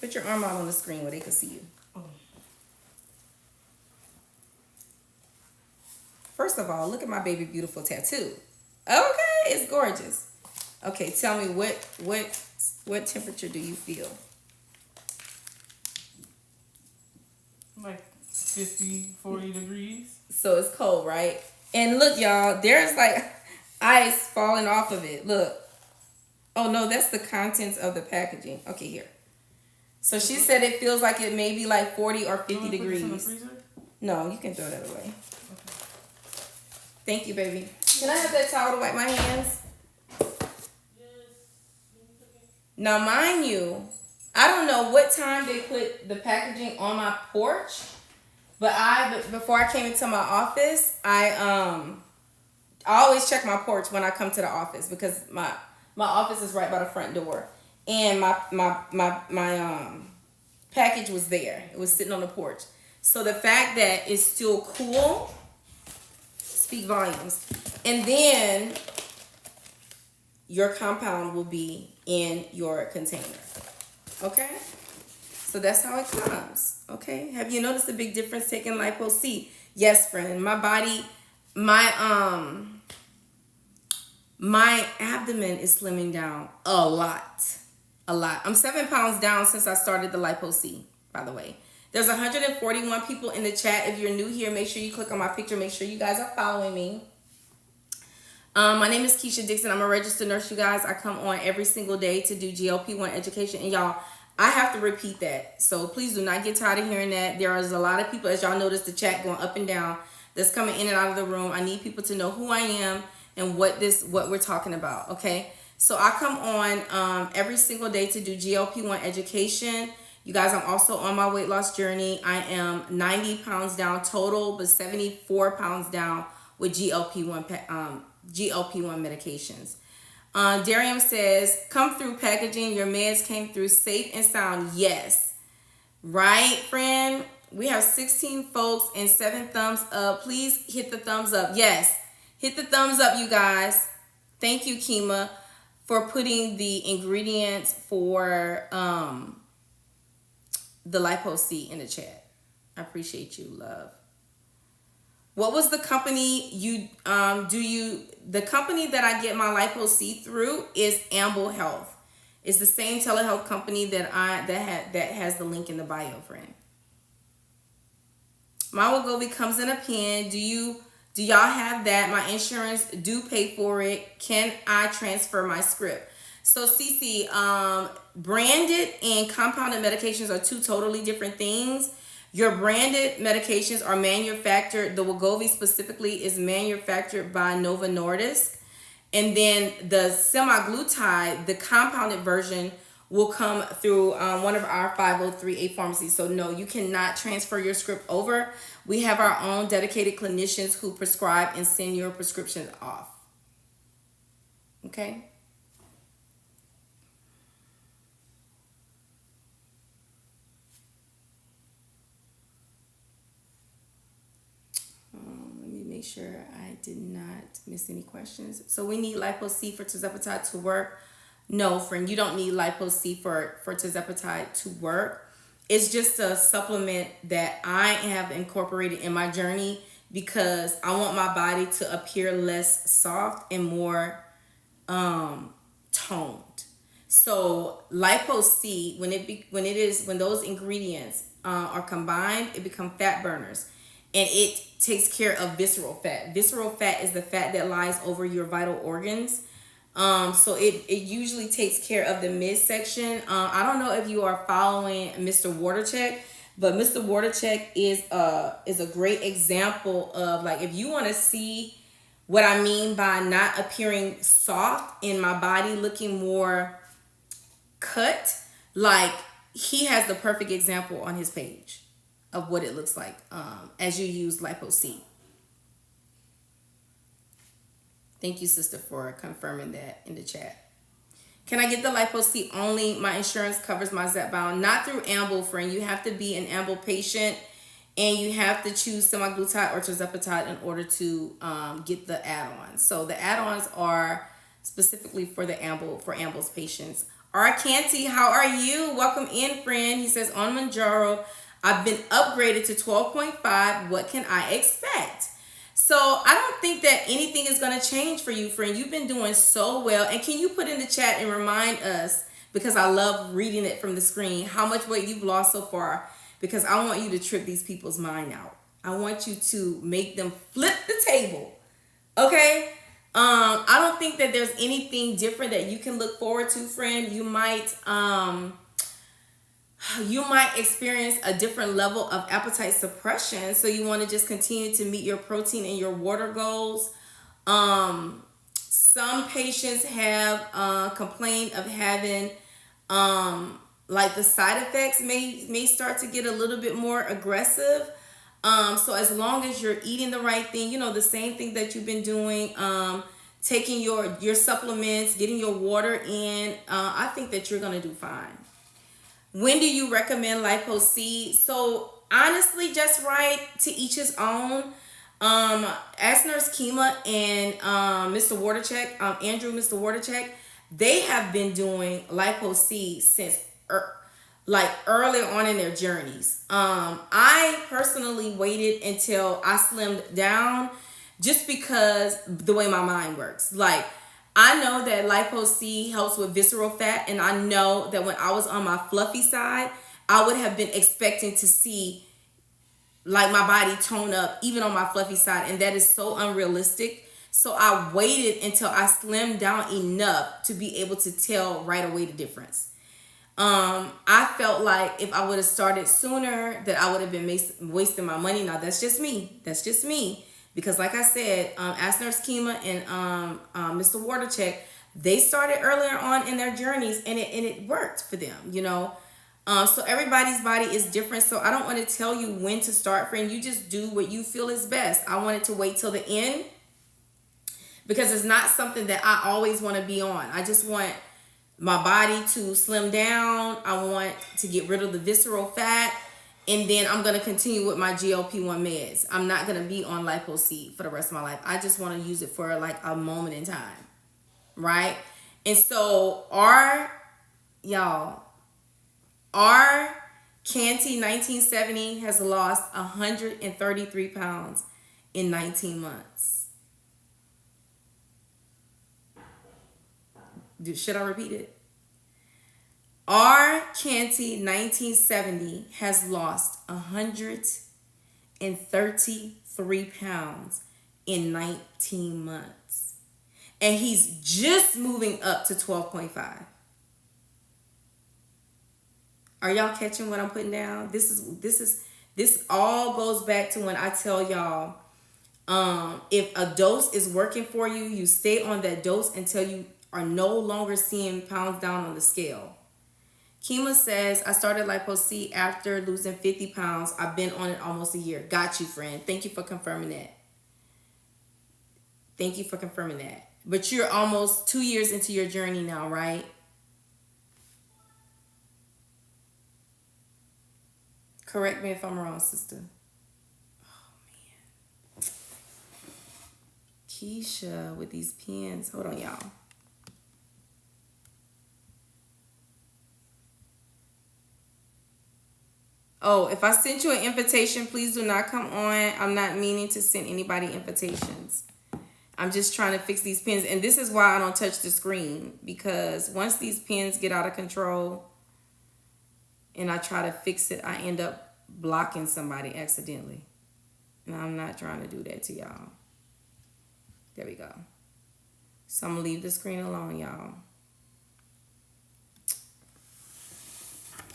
Speaker 1: Put your arm out on the screen where they can see you. First of all, look at my baby beautiful tattoo. Okay, it's gorgeous. Okay, tell me what temperature do you feel?
Speaker 2: Like 50, 40 degrees.
Speaker 1: So it's cold, right? And look, y'all, there's like ice falling off of it. Look. Oh no, that's the contents of the packaging. Okay, here. So she said it feels like it may be like 40 or 50 degrees.
Speaker 2: Put this in the freezer?
Speaker 1: No, you can throw that away. Okay. Thank you, baby. Can I have that towel to wipe my hands? Now, mind you, I don't know what time they put the packaging on my porch, but before I came into my office, I always check my porch when I come to the office because my office is right by the front door, and my package was there. It was sitting on the porch. So the fact that it's still cool speak volumes. And then your compound will be in your container. Okay? So that's how it comes. Okay? Have you noticed a big difference taking Lipo-C? Yes, friend. My body, my abdomen is slimming down a lot. A lot. I'm 7 pounds down since I started the Lipo-C, by the way. There's 141 people in the chat. If you're new here, make sure you click on my picture. Make sure you guys are following me. My name is KEASHA Dixon. I'm a registered nurse, you guys. I come on every single day to do GLP-1 education. And y'all, I have to repeat that. So please do not get tired of hearing that. There is a lot of people, as y'all notice the chat going up and down, that's coming in and out of the room. I need people to know who I am and what we're talking about, okay? So I come on every single day to do GLP-1 education. You guys, I'm also on my weight loss journey. I am 90 pounds down total, but 74 pounds down with GLP-1 medications. Darium says, come through packaging. Your meds came through safe and sound. Yes. Right, friend? We have 16 folks and 7 thumbs up. Please hit the thumbs up. Yes. Hit the thumbs up, you guys. Thank you, Kima, for putting the ingredients for the Lipo-C in the chat. I appreciate you, love. What was the company the company that I get my Lipo-C through is Amble Health. It's the same telehealth company that has the link in the bio, friend. My Wegovy comes in a pen. Do y'all have that? My insurance do pay for it. Can I transfer my script? So Cece, branded and compounded medications are 2 totally different things. Your branded medications are manufactured. The Wegovy specifically is manufactured by Novo Nordisk. And then the Semaglutide, the compounded version, will come through one of our 503A pharmacies. So no, you cannot transfer your script over. We have our own dedicated clinicians who prescribe and send your prescriptions off. Okay? Make sure I did not miss any questions. So we need Lipo-C for Tirzepatide to work. No, friend, you don't need Lipo-C for Tirzepatide to work. It's just a supplement that I have incorporated in my journey because I want my body to appear less soft and more toned. So Lipo-C, when those ingredients are combined, it becomes fat burners. And it takes care of visceral fat. Visceral fat is the fat that lies over your vital organs. So it usually takes care of the midsection. I don't know if you are following Mr. Watercheck, but Mr. Watercheck is a great example of, like, if you want to see what I mean by not appearing soft in my body, looking more cut, like, he has the perfect example on his page of what it looks like as you use Lipo-C. Thank you, sister, for confirming that in the chat. Can I get the Lipo-C only? My insurance covers my Zepbound. Not through Amble, friend. You have to be an Amble patient, and you have to choose Semaglutide or Tirzepatide in order to get the add-ons. So the add-ons are specifically for Amble's patients. Arcanti, how are you? Welcome in, friend. He says, on Manjaro, I've been upgraded to 12.5. What can I expect? So I don't think that anything is going to change for you, friend. You've been doing so well. And can you put in the chat and remind us, because I love reading it from the screen, how much weight you've lost so far? Because I want you to trip these people's mind out. I want you to make them flip the table. Okay? I don't think that there's anything different that you can look forward to, friend. You might experience a different level of appetite suppression. So you want to just continue to meet your protein and your water goals. Some patients have complained of having like the side effects may start to get a little bit more aggressive. So as long as you're eating the right thing, the same thing that you've been doing, taking your supplements, getting your water in, I think that you're going to do fine. When do you recommend Lipo-C? So honestly, just right, to each his own. Ask Nurse Kima and Mr. Watercheck, Andrew, Mr. Watercheck, they have been doing Lipo-C since early on in their journeys. I personally waited until I slimmed down just because the way my mind works. Like, I know that Lipo-C helps with visceral fat, and I know that when I was on my fluffy side, I would have been expecting to see like my body tone up even on my fluffy side, and that is so unrealistic. So I waited until I slimmed down enough to be able to tell right away the difference. I felt like if I would have started sooner, that I would have been wasting my money. Now that's just me. Because like I said, ask Nurse Kima and Mr. Watercheck, they started earlier on in their journeys, and it worked for them, So everybody's body is different. So I don't want to tell you when to start, friend. You just do what you feel is best. I wanted to wait till the end because it's not something that I always want to be on. I just want my body to slim down. I want to get rid of the visceral fat. And then I'm going to continue with my GLP-1 meds. I'm not going to be on Lipo-C for the rest of my life. I just want to use it for like a moment in time. Right? And so our Canty 1970 has lost 133 pounds in 19 months. Should I repeat it? Our Canty 1970 has lost 133 pounds in 19 months. And he's just moving up to 12.5. Are y'all catching what I'm putting down? This all goes back to when I tell y'all, if a dose is working for you, you stay on that dose until you are no longer seeing pounds down on the scale. Kima says, I started Lipo-C after losing 50 pounds. I've been on it almost a year. Got you, friend. Thank you for confirming that. But you're almost 2 years into your journey now, right? Correct me if I'm wrong, sister. Oh, man. Keisha with these pens. Hold on, y'all. Oh, if I sent you an invitation, please do not come on. I'm not meaning to send anybody invitations. I'm just trying to fix these pens. And this is why I don't touch the screen. Because once these pens get out of control and I try to fix it, I end up blocking somebody accidentally. And I'm not trying to do that to y'all. There we go. So I'm going to leave the screen alone, y'all.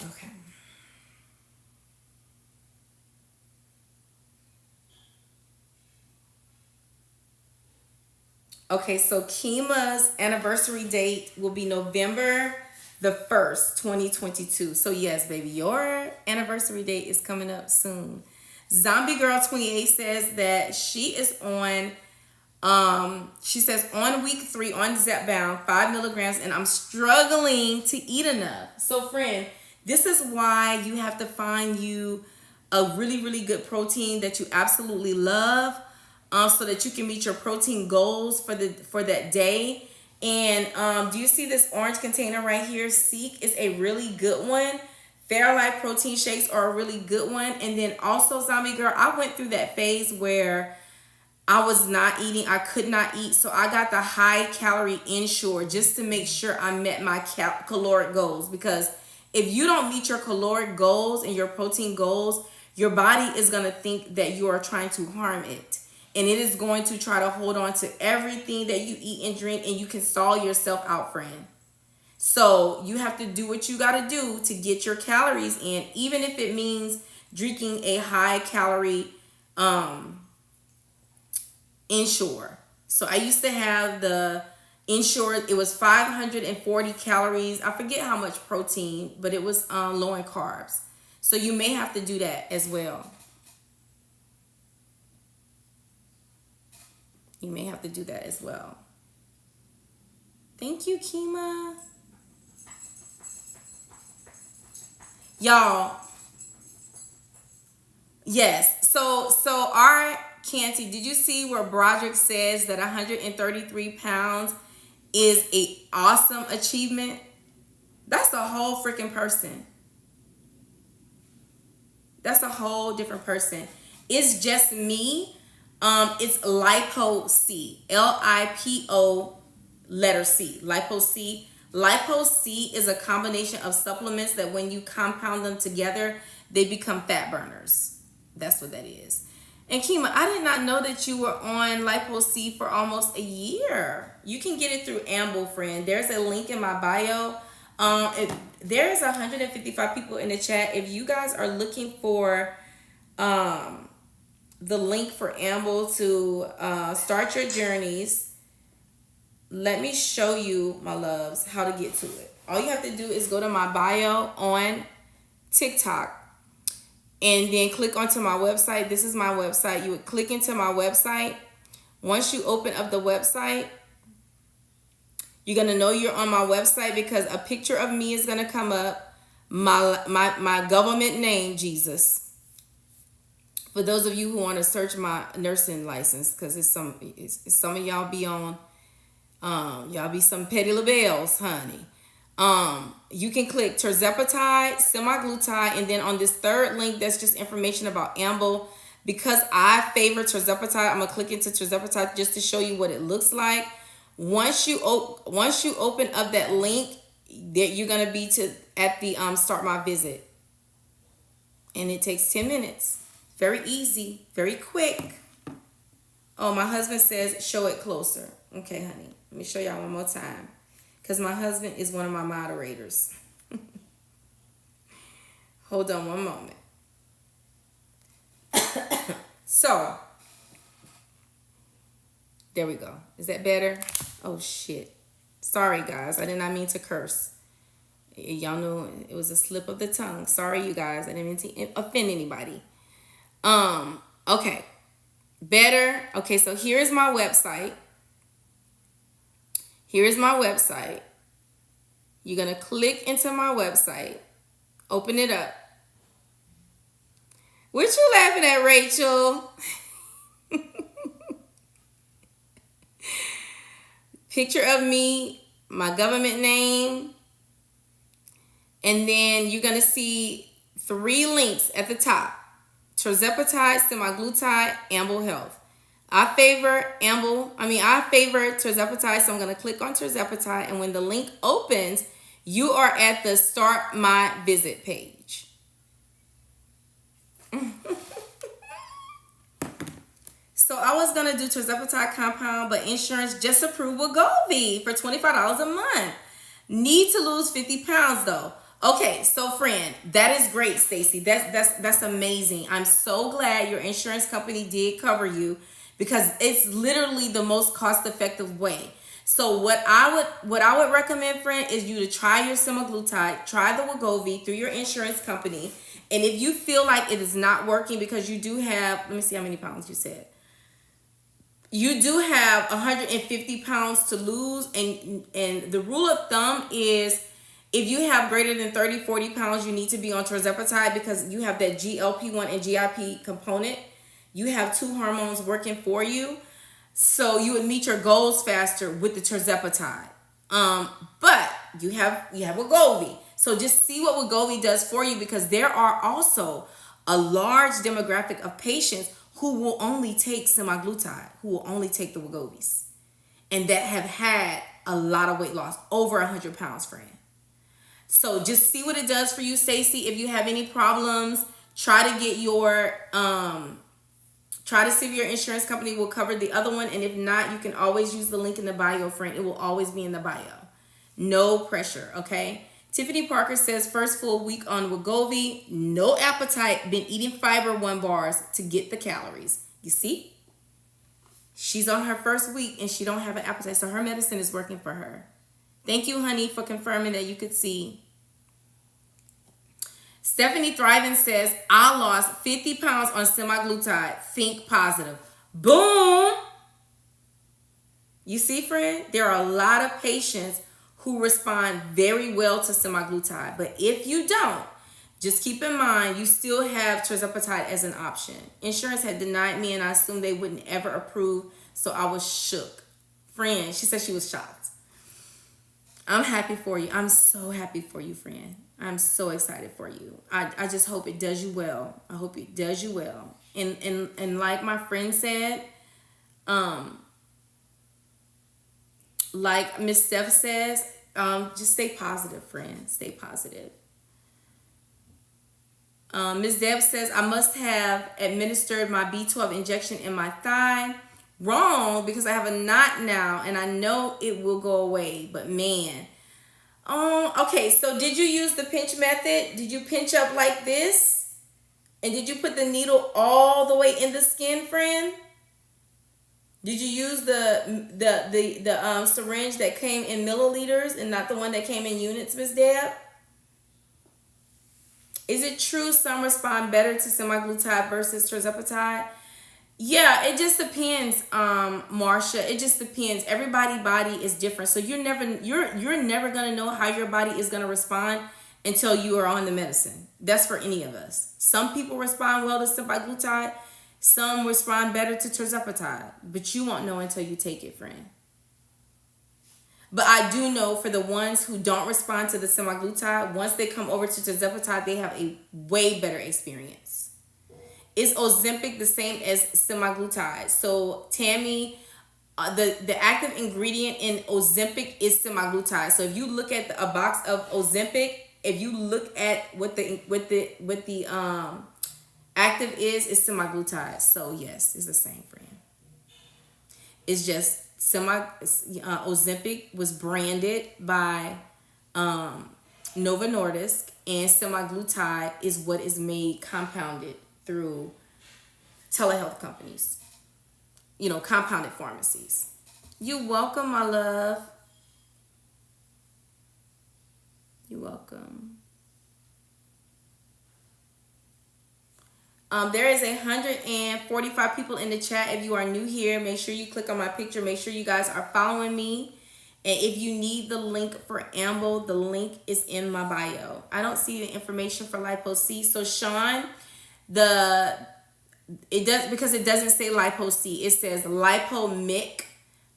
Speaker 1: Okay. Okay, so Kima's anniversary date will be November the 1st, 2022. So yes, baby, your anniversary date is coming up soon. Zombie Girl 28 says that she is on, on week 3 on Zepbound, 5 milligrams, and I'm struggling to eat enough. So friend, this is why you have to find you a really, really good protein that you absolutely love. So that you can meet your protein goals for that day. And do you see this orange container right here? Seek is a really good one. Fairlife protein shakes are a really good one. And then also, Zombie Girl, I went through that phase where I was not eating. I could not eat. So I got the high calorie Ensure just to make sure I met my caloric goals. Because if you don't meet your caloric goals and your protein goals, your body is going to think that you are trying to harm it. And it is going to try to hold on to everything that you eat and drink, and you can stall yourself out, friend. So you have to do what you got to do to get your calories in, even if it means drinking a high calorie Ensure. So I used to have the Ensure. It was 540 calories. I forget how much protein, but it was low in carbs. So you may have to do that as well. You may have to do that as well. Thank you, Kima. Y'all. Yes. So our Canty, did you see where Broderick says that 133 pounds is a awesome achievement? That's a whole freaking person. That's a whole different person. It's just me. It's Lipo-C. Lipo letter C. Lipo-C. Lipo-C is a combination of supplements that when you compound them together, they become fat burners. That's what that is. And Kima, I did not know that you were on Lipo-C for almost a year. You can get it through Amble, friend. There's a link in my bio. There's 155 people in the chat. If you guys are looking for the link for Amble to start your journeys, let me show you, my loves, how to get to it. All you have to do is go to my bio on TikTok and then click onto my website. This is my website. You would click into my website. Once you open up the website, you're going to know you're on my website because a picture of me is going to come up. My government name, Jesus. For those of you who want to search my nursing license, because it's some of y'all be on, y'all be some petty labels, honey. You can click Tirzepatide, Semaglutide, and then on this third link, that's just information about Amble. Because I favor Tirzepatide, I'm gonna click into Tirzepatide just to show you what it looks like. Once you open up that link, that you're gonna be at the start my visit, and it takes 10 minutes. Very easy, very quick. Oh, my husband says show it closer. Okay, honey, let me show y'all one more time, because my husband is one of my moderators. Hold on one moment. So, there we go. Is that better? Oh, shit. Sorry, guys. I did not mean to curse. Y'all know it was a slip of the tongue. Sorry, you guys. I didn't mean to offend anybody. Okay. Better. Okay, so here's my website. Here's my website. You're going to click into my website. Open it up. What you laughing at, Rachel? Picture of me, my government name, and then you're going to see 3 links at the top. Tirzepatide, Semaglutide, Amble Health. I favor Tirzepatide, so I'm going to click on Tirzepatide, and when the link opens, you are at the Start My Visit page. So I was going to do Tirzepatide compound, but insurance just approved Wegovy for $25 a month. Need to lose 50 pounds though. Okay, so friend, that is great, Stacy. That's amazing. I'm so glad your insurance company did cover you, because it's literally the most cost-effective way. So what I would recommend, friend, is you to try your Semaglutide, try the Wegovy through your insurance company. And if you feel like it is not working because you do have, let me see how many pounds you said. You do have 150 pounds to lose, and the rule of thumb is if you have greater than 30, 40 pounds, you need to be on Tirzepatide because you have that GLP-1 and GIP component. You have 2 hormones working for you. So you would meet your goals faster with the Tirzepatide. But you have Wegovy. So just see what Wegovy does for you, because there are also a large demographic of patients who will only take semaglutide, who will only take the Wegovy's, and that have had a lot of weight loss, over 100 pounds, friend. So just see what it does for you, Stacey. If you have any problems, try to get your try to see if your insurance company will cover the other one, and if not, you can always use the link in the bio, friend. It will always be in the bio. No pressure, okay? Tiffany Parker says, first full week on Wegovy, no appetite, been eating fiber 1 bars to get the calories. You see? She's on her first week and she don't have an appetite, so her medicine is working for her. Thank you, honey, for confirming that you could see. Stephanie Thriving says, I lost 50 pounds on semaglutide. Think positive. Boom! You see, friend, there are a lot of patients who respond very well to semaglutide. But if you don't, just keep in mind, you still have Tirzepatide as an option. Insurance had denied me, and I assumed they wouldn't ever approve, so I was shook. Friend, she said she was shocked. I'm happy for you. I'm so happy for you, friend. I'm so excited for you. I just hope it does you well. I hope it does you well. And like my friend said, like Miss Steph says, just stay positive, friend. Stay positive. Ms. Deb says, I must have administered my B12 injection in my thigh. Wrong, because I have a knot now and I know it will go away. But man. Okay, so did you use the pinch method? Did you pinch up like this? And did you put the needle all the way in the skin, friend? Did you use the syringe that came in milliliters and not the one that came in units, Ms. Deb? Is it true some respond better to semaglutide versus Tirzepatide? Yeah, it just depends, Marsha. It just depends. Everybody's body is different. So you're never gonna know how your body is gonna respond until you are on the medicine. That's for any of us. Some people respond well to semaglutide, some respond better to Tirzepatide, but you won't know until you take it, friend. But I do know for the ones who don't respond to the semaglutide, once they come over to Tirzepatide, they have a way better experience. Is Ozempic the same as semaglutide? So Tammy, the active ingredient in Ozempic is semaglutide. So if you look at a box of Ozempic, if you look at what the active is, it's semaglutide. So yes, it's the same, friend. It's just Ozempic was branded by Novo Nordisk, and semaglutide is what is made compounded through telehealth companies, compounded pharmacies. You're welcome, my love. You're welcome. There is 145 people in the chat. If you are new here, make sure you click on my picture. Make sure you guys are following me. And if you need the link for Amble, the link is in my bio. I don't see the information for Lipo-C. So Sean, it doesn't say Lipo-C. It says Lipo-Mic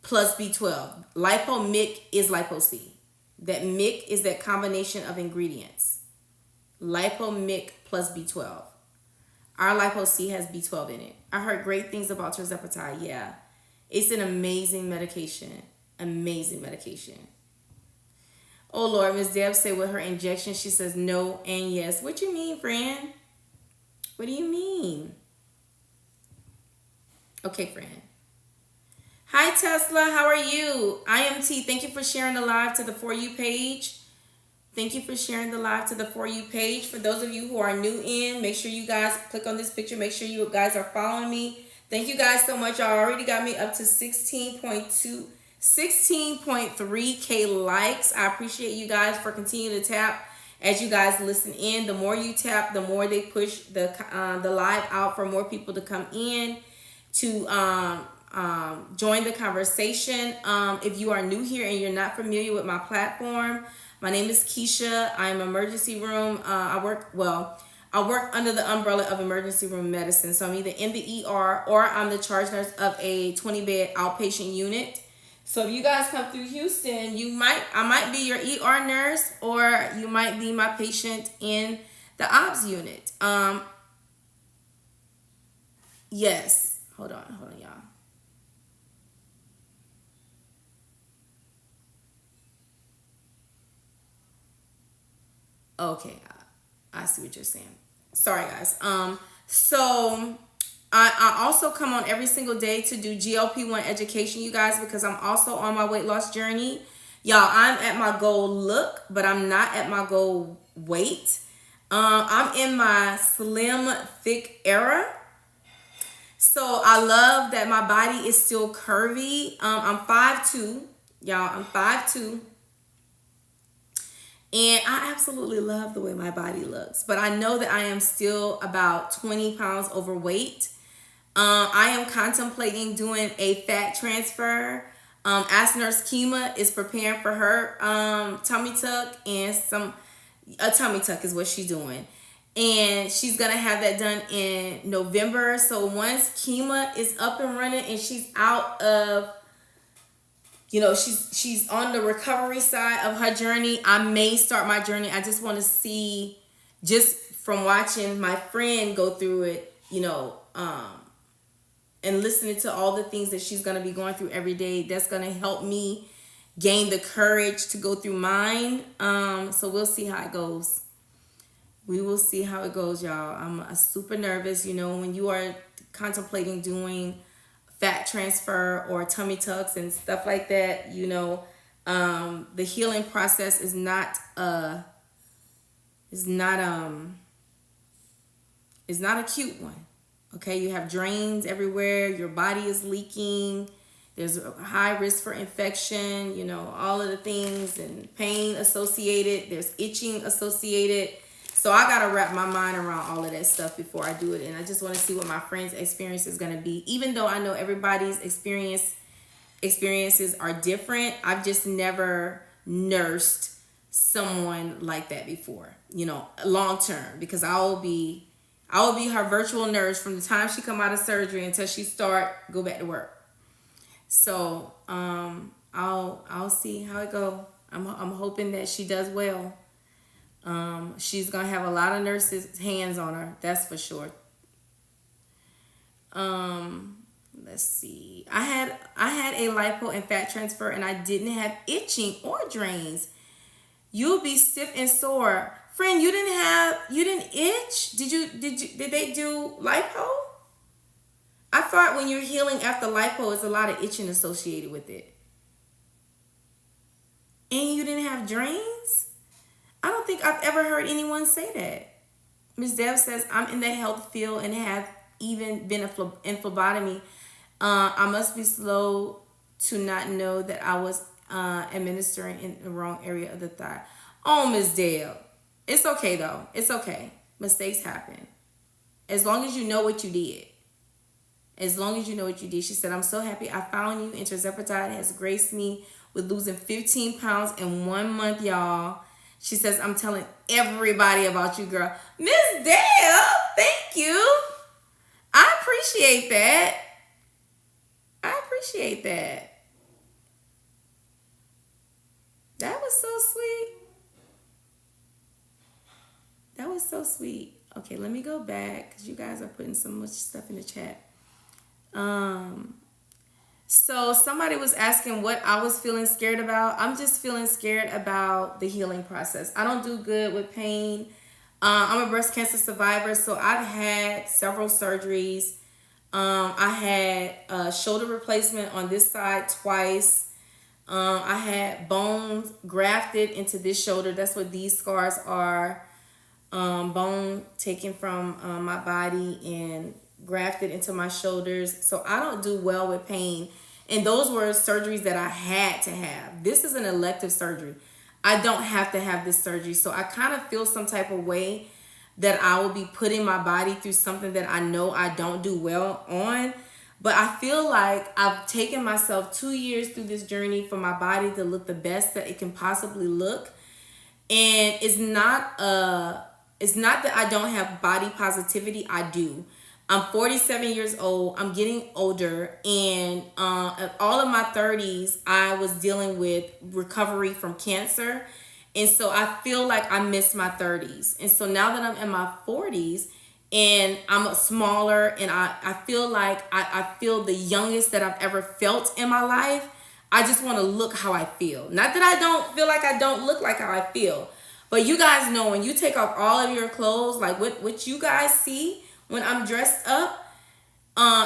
Speaker 1: plus B12. Lipo-Mic is Lipo-C. That Mic is that combination of ingredients. Lipo-Mic plus B12. Our Lipo-C has B12 in it. I heard great things about Tirzepatide. Yeah. It's an amazing medication. Amazing medication. Oh, Lord. Ms. Deb said with her injection, she says no and yes. What you mean, friend? What do you mean? Okay, friend. Hi, Tesla. How are you? IMT, thank you for sharing the live to the For You page. Thank you for sharing the live to the For You page. For those of you who are new in, make sure you guys click on this picture. Make sure you guys are following me. Thank you guys so much. Y'all already got me up to 16.3K likes. I appreciate you guys for continuing to tap as you guys listen in. The more you tap, the more they push the live out for more people to come in to join the conversation. If you are new here and you're not familiar with my platform, my name is Keisha. I'm emergency room. I work under the umbrella of emergency room medicine. So I'm either in the ER or I'm the charge nurse of a 20-bed outpatient unit. So if you guys come through Houston, I might be your ER nurse, or you might be my patient in the OBS unit. Yes. Hold on, y'all. Okay, I see what you're saying. Sorry, guys. So I also come on every single day to do GLP-1 education, you guys, because I'm also on my weight loss journey. Y'all, I'm at my goal look, but I'm not at my goal weight. I'm in my slim, thick era. So I love that my body is still curvy. I'm 5'2", y'all. I'm 5'2". And I absolutely love the way my body looks. But I know that I am still about 20 pounds overweight. I am contemplating doing a fat transfer. As Nurse Kima is preparing for her tummy tuck, and a tummy tuck is what she's doing. And she's going to have that done in November. So once Kima is up and running and she's out of, she's on the recovery side of her journey, I may start my journey. I just want to see, just from watching my friend go through it, and listening to all the things that she's going to be going through every day, that's going to help me gain the courage to go through mine. So we'll see how it goes. We will see how it goes, y'all. I'm super nervous. When you are contemplating doing fat transfer or tummy tucks and stuff like that, the healing process is not a cute one. Okay, you have drains everywhere. Your body is leaking. There's a high risk for infection. All of the things, and pain associated. There's itching associated. So I got to wrap my mind around all of that stuff before I do it. And I just want to see what my friend's experience is going to be. Even though I know everybody's experiences are different, I've just never nursed someone like that before, long term, because I will be her virtual nurse from the time she come out of surgery until she go back to work. So I'll see how it go. I'm hoping that she does well. She's gonna have a lot of nurses' hands on her, that's for sure. Let's see. I had a lipo and fat transfer, and I didn't have itching or drains. You'll be stiff and sore. Friend, you didn't itch? Did they do lipo? I thought when you're healing after lipo, there's a lot of itching associated with it. And you didn't have drains? I don't think I've ever heard anyone say that. Ms. Deb says, I'm in the health field and have even been in phlebotomy. I must be slow to not know that I was administering in the wrong area of the thigh. Oh, Ms. Deb. It's okay, though. It's okay. Mistakes happen. As long as you know what you did. She said, I'm so happy I found you. And Tirzepatide has graced me with losing 15 pounds in 1 month, y'all. She says, I'm telling everybody about you, girl. Miss Dale, thank you. I appreciate that. That was so sweet. Okay, let me go back because you guys are putting so much stuff in the chat. So somebody was asking what I was feeling scared about. I'm just feeling scared about the healing process. I don't do good with pain. I'm a breast cancer survivor, so I've had several surgeries. I had a shoulder replacement on this side twice. I had bones grafted into this shoulder. That's what these scars are. Bone taken from my body and grafted into my shoulders. So I don't do well with pain. And those were surgeries that I had to have. This is an elective surgery. I don't have to have this surgery. So I kind of feel some type of way that I will be putting my body through something that I know I don't do well on. But I feel like I've taken myself 2 years through this journey for my body to look the best that it can possibly look. And it's not that I don't have body positivity. I do. I'm 47 years old. I'm getting older. And all of my 30s, I was dealing with recovery from cancer. And so I feel like I missed my 30s. And so now that I'm in my 40s, and I'm smaller, and I feel like I feel the youngest that I've ever felt in my life. I just want to look how I feel. Not that I don't feel like I don't look like how I feel, but you guys know when you take off all of your clothes, like what you guys see when I'm dressed up,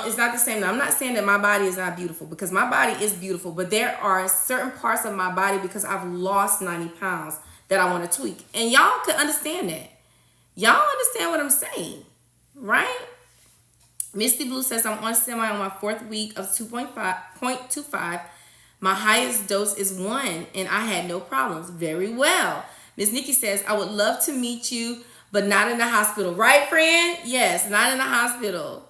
Speaker 1: it's not the same. Now, I'm not saying that my body is not beautiful, because my body is beautiful, but there are certain parts of my body, because I've lost 90 pounds, that I want to tweak. And y'all can understand that. Y'all understand what I'm saying, right? Misty Blue says, I'm on semi on my 4th week of 2.25. My highest dose is 1, and I had no problems. Very well. Miss Nikki says, I would love to meet you, but not in the hospital. Right, friend? Yes, not in the hospital.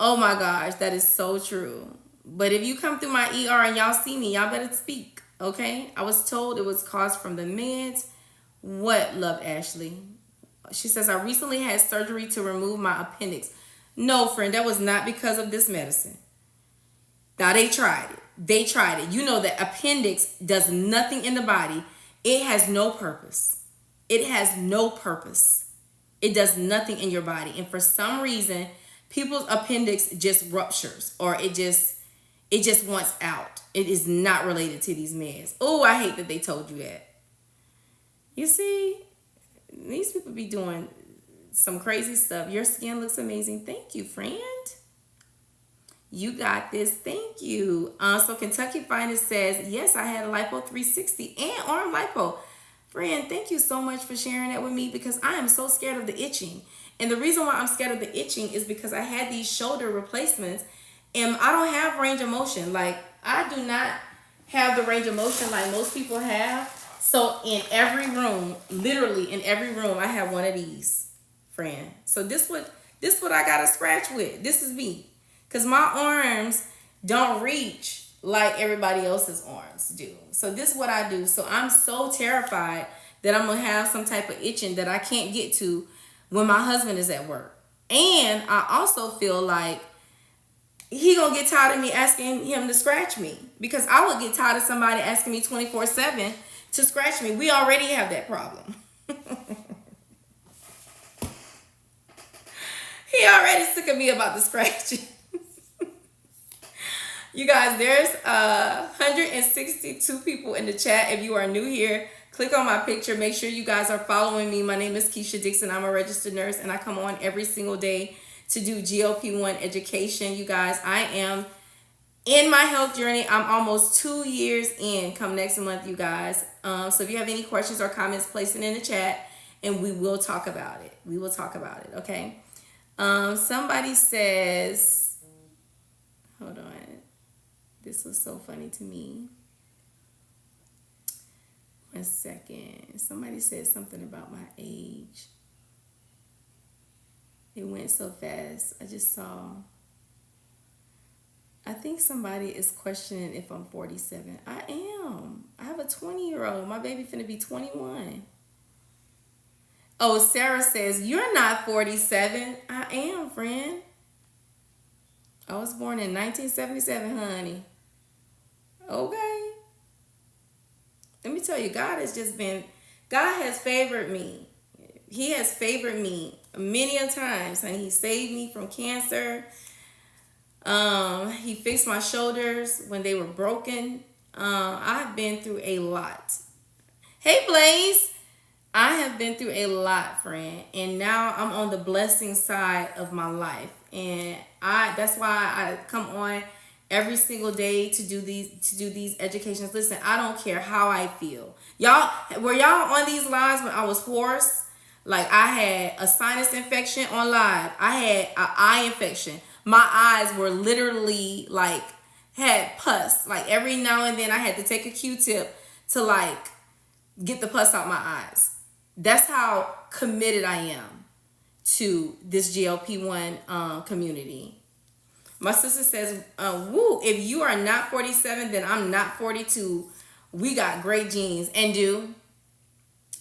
Speaker 1: Oh my gosh, that is so true. But if you come through my ER and y'all see me, y'all better speak, okay? I was told it was caused from the meds. What, Love Ashley? She says, I recently had surgery to remove my appendix. No, friend, that was not because of this medicine. Now, they tried it. They tried it. You know that appendix does nothing in the body. It has no purpose. It has no purpose. It does nothing in your body. And for some reason, people's appendix just ruptures, or it just wants out. It is not related to these meds. Oh, I hate that they told you that. You see, these people be doing some crazy stuff. Your skin looks amazing. Thank you, friend. You got this. Thank you. So Kentucky Finest says, yes, I had a lipo 360 and arm lipo. Friend, thank you so much for sharing that with me, because I am so scared of the itching. And the reason why I'm scared of the itching is because I had these shoulder replacements, and I don't have range of motion. Like, I do not have the range of motion like most people have. So in every room, literally in every room, I have one of these, friend. So this what I got to scratch with. This is me. Because my arms don't reach like everybody else's arms do. So this is what I do. So I'm so terrified that I'm going to have some type of itching that I can't get to when my husband is at work. And I also feel like he going to get tired of me asking him to scratch me, because I would get tired of somebody asking me 24/7 to scratch me. We already have that problem. He already sick of me about the scratching. You guys, there's 162 people in the chat. If you are new here, click on my picture. Make sure you guys are following me. My name is KEASHA Dixon. I'm a registered nurse, and I come on every single day to do GLP-1 education. You guys, I am in my health journey. I'm almost 2 years in come next month, you guys. So if you have any questions or comments, place it in the chat, and we will talk about it. We will talk about it, okay? Somebody says, hold on. This was so funny to me. 1 second. Somebody said something about my age. It went so fast. I just saw. I think somebody is questioning if I'm 47. I am. I have a 20-year-old. My baby finna be 21. Oh, Sarah says, you're not 47. I am, friend. I was born in 1977, honey. Okay. Let me tell you, God has favored me. He has favored me many a times, and he saved me from cancer. He fixed my shoulders when they were broken. I've been through a lot. Hey, Blaze. I have been through a lot, friend, and now I'm on the blessing side of my life, and that's why I come on every single day to do these educations. Listen, I don't care how I feel. Were y'all on these lives when I was hoarse? Like, I had a sinus infection on live. I had an eye infection. My eyes were literally like had pus. Like, every now and then I had to take a Q-tip to like get the pus out my eyes. That's how committed I am to this GLP-1 community. My sister says, woo, if you are not 47, then I'm not 42. We got great genes. And do.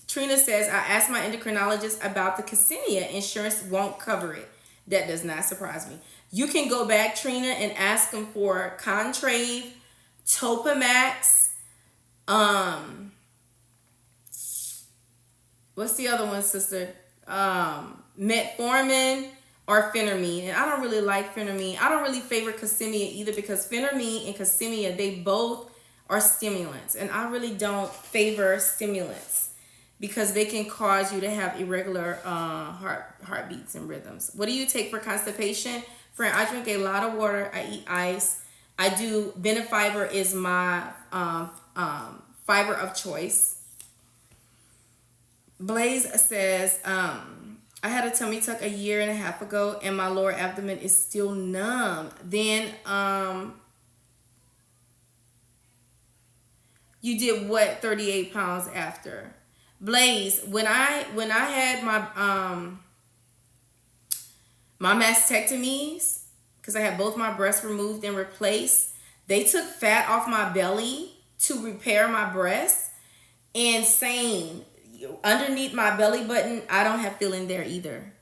Speaker 1: Trina says, I asked my endocrinologist about the Cassinia. Insurance won't cover it. That does not surprise me. You can go back, Trina, and ask them for Contrave, Topamax. What's the other one, sister? Metformin or Phenermine. And I don't really like Phenermine. I don't really favor Casimia either, because Phenermine and Casimia, they both are stimulants. And I really don't favor stimulants because they can cause you to have irregular heartbeats and rhythms. What do you take for constipation? Friend, I drink a lot of water. I eat ice. I do, Benefiber is my fiber of choice. Blaze says, I had a tummy tuck a year and a half ago and my lower abdomen is still numb. Then you did what 38 pounds after? Blaze, when I had my mastectomies, because I had both my breasts removed and replaced, they took fat off my belly to repair my breasts. And same, underneath my belly button, I don't have feeling there either.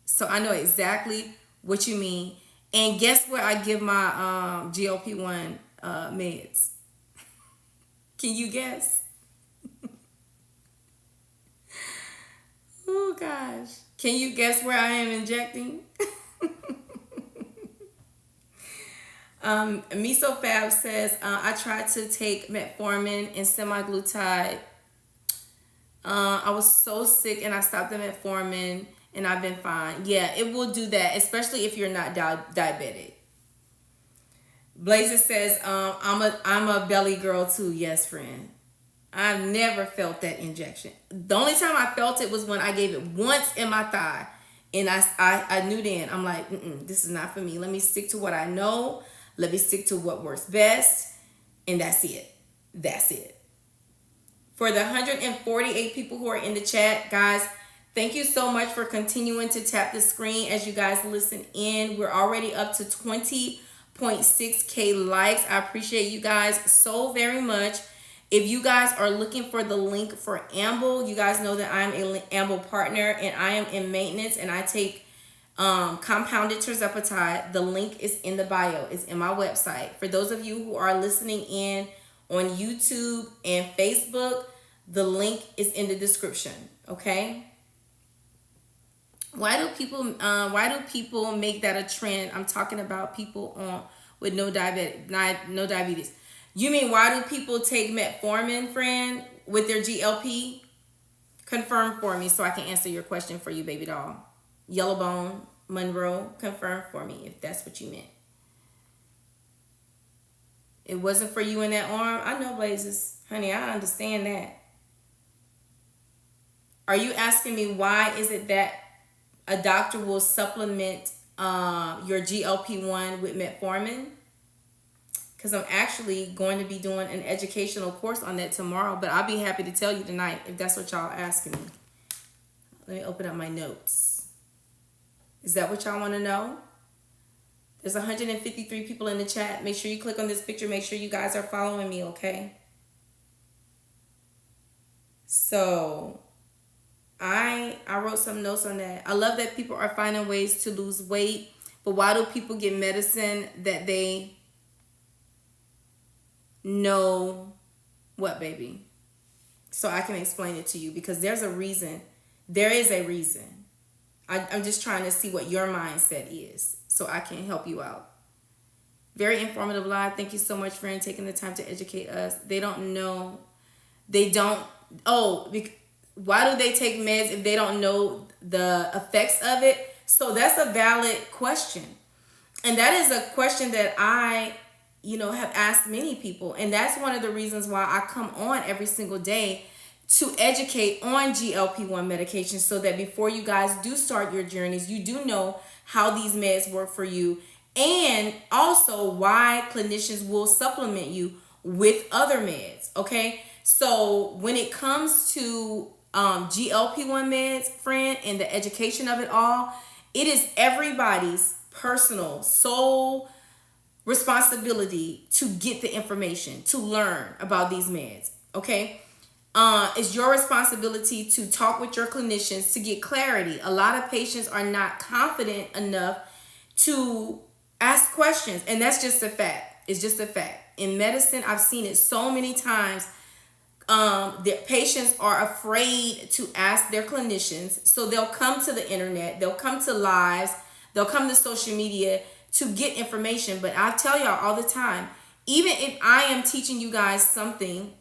Speaker 1: So I know exactly what you mean. And guess where I give my GLP-1 meds? Can you guess? Oh gosh. Can you guess where I am injecting? Mesofab says, I tried to take metformin and semaglutide. I was so sick and I stopped the metformin and I've been fine. Yeah, it will do that, especially if you're not diabetic. Blazer says, I'm a belly girl too. Yes, friend. I've never felt that injection. The only time I felt it was when I gave it once in my thigh. And I knew then, I'm like, this is not for me. Let me stick to what I know. Let me stick to what works best. And that's it. That's it. For the 148 people who are in the chat, guys, thank you so much for continuing to tap the screen as you guys listen in. We're already up to 20.6K likes. I appreciate you guys so very much. If you guys are looking for the link for Amble, you guys know that I'm an Amble partner and I am in maintenance and I take compounded Tirzepatide. The link is in the bio. It's in my website. For those of you who are listening in on YouTube and Facebook, the link is in the description. Okay. Why do people make that a trend? I'm talking about people with no diabetes. You mean why do people take metformin, friend, with their GLP? Confirm for me so I can answer your question for you, baby doll. Yellowbone, Monroe, confirm for me if that's what you meant. It wasn't for you in that arm? I know, Blazes. Honey, I understand that. Are you asking me why is it that a doctor will supplement your GLP-1 with metformin? Because I'm actually going to be doing an educational course on that tomorrow, but I'll be happy to tell you tonight if that's what y'all asking me. Let me open up my notes. Is that what y'all want to know? There's 153 people in the chat. Make sure you click on this picture. Make sure you guys are following me, okay? So I wrote some notes on that. I love that people are finding ways to lose weight, but why do people get medicine that they know what, baby? So I can explain it to you because there's a reason. There is a reason. I'm just trying to see what your mindset is so I can help you out. Very informative live. Thank you so much for taking the time to educate us. They don't know. Why do they take meds if they don't know the effects of it? So that's a valid question. And that is a question that I have asked many people. And that's one of the reasons why I come on every single day to educate on GLP-1 medication so that before you guys do start your journeys, you do know how these meds work for you and also why clinicians will supplement you with other meds, okay? So when it comes to GLP-1 meds, friend, and the education of it all, it is everybody's personal sole responsibility to get the information, to learn about these meds, okay? It's your responsibility to talk with your clinicians to get clarity. A lot of patients are not confident enough to ask questions, and that's just a fact. It's just a fact. In medicine, I've seen it so many times. their patients are afraid to ask their clinicians, so they'll come to the internet, they'll come to lives, they'll come to social media to get information. But I tell y'all all the time, even if I am teaching you guys something,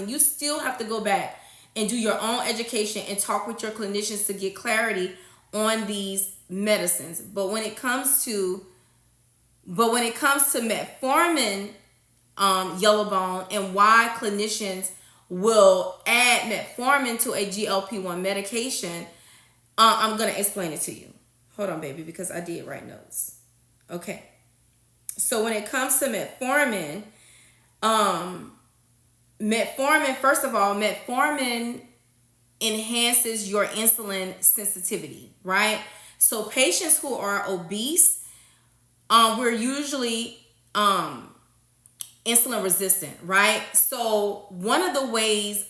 Speaker 1: you still have to go back and do your own education and talk with your clinicians to get clarity on these medicines. But when it comes to metformin, yellow bone, and why clinicians will add metformin to a GLP-1 medication, I'm going to explain it to you. Hold on, baby, because I did write notes. Okay. So when it comes to metformin, first of all, metformin enhances your insulin sensitivity, right? So patients who are obese, we're usually insulin resistant, right? So one of the reasons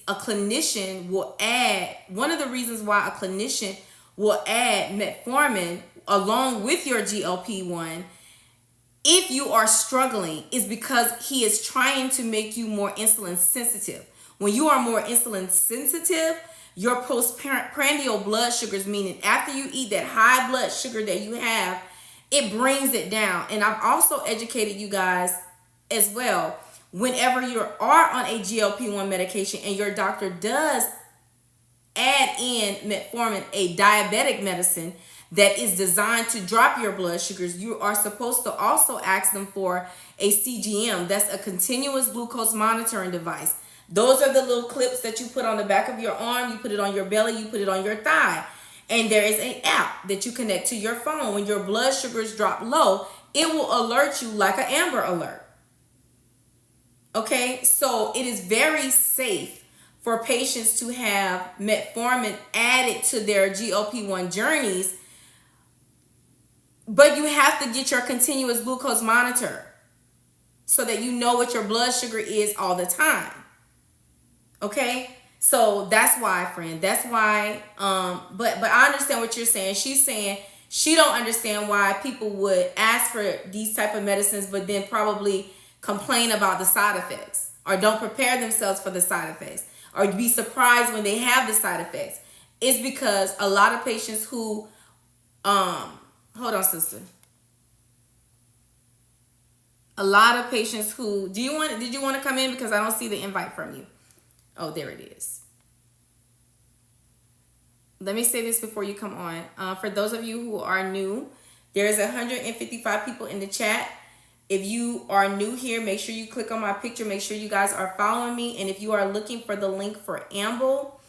Speaker 1: why a clinician will add metformin along with your GLP-1 if you are struggling is because he is trying to make you more insulin sensitive. When you are more insulin sensitive, your postprandial blood sugars, meaning after you eat that high blood sugar that you have, it brings it down. And I've also educated you guys as well. Whenever you are on a GLP-1 medication and your doctor does add in metformin, a diabetic medicine that is designed to drop your blood sugars, you are supposed to also ask them for a CGM. That's a continuous glucose monitoring device. Those are the little clips that you put on the back of your arm. You put it on your belly, you put it on your thigh. And there is an app that you connect to your phone. When your blood sugars drop low, it will alert you like an Amber Alert. Okay, so it is very safe for patients to have metformin added to their GLP-1 journeys, but you have to get your continuous glucose monitor so that you know what your blood sugar is all the time. Okay, so that's why, friend. That's why. But I understand what you're saying. She's saying she don't understand why people would ask for these type of medicines, but then probably complain about the side effects, or don't prepare themselves for the side effects, or be surprised when they have the side effects. It's because a lot of patients who, hold on, sister. A lot of patients who, did you want to come in, because I don't see the invite from you. Oh, there it is. Let me say this before you come on. For those of you who are new, there's 155 people in the chat. If you are new here, make sure you click on my picture. Make sure you guys are following me. And if you are looking for the link for Amble,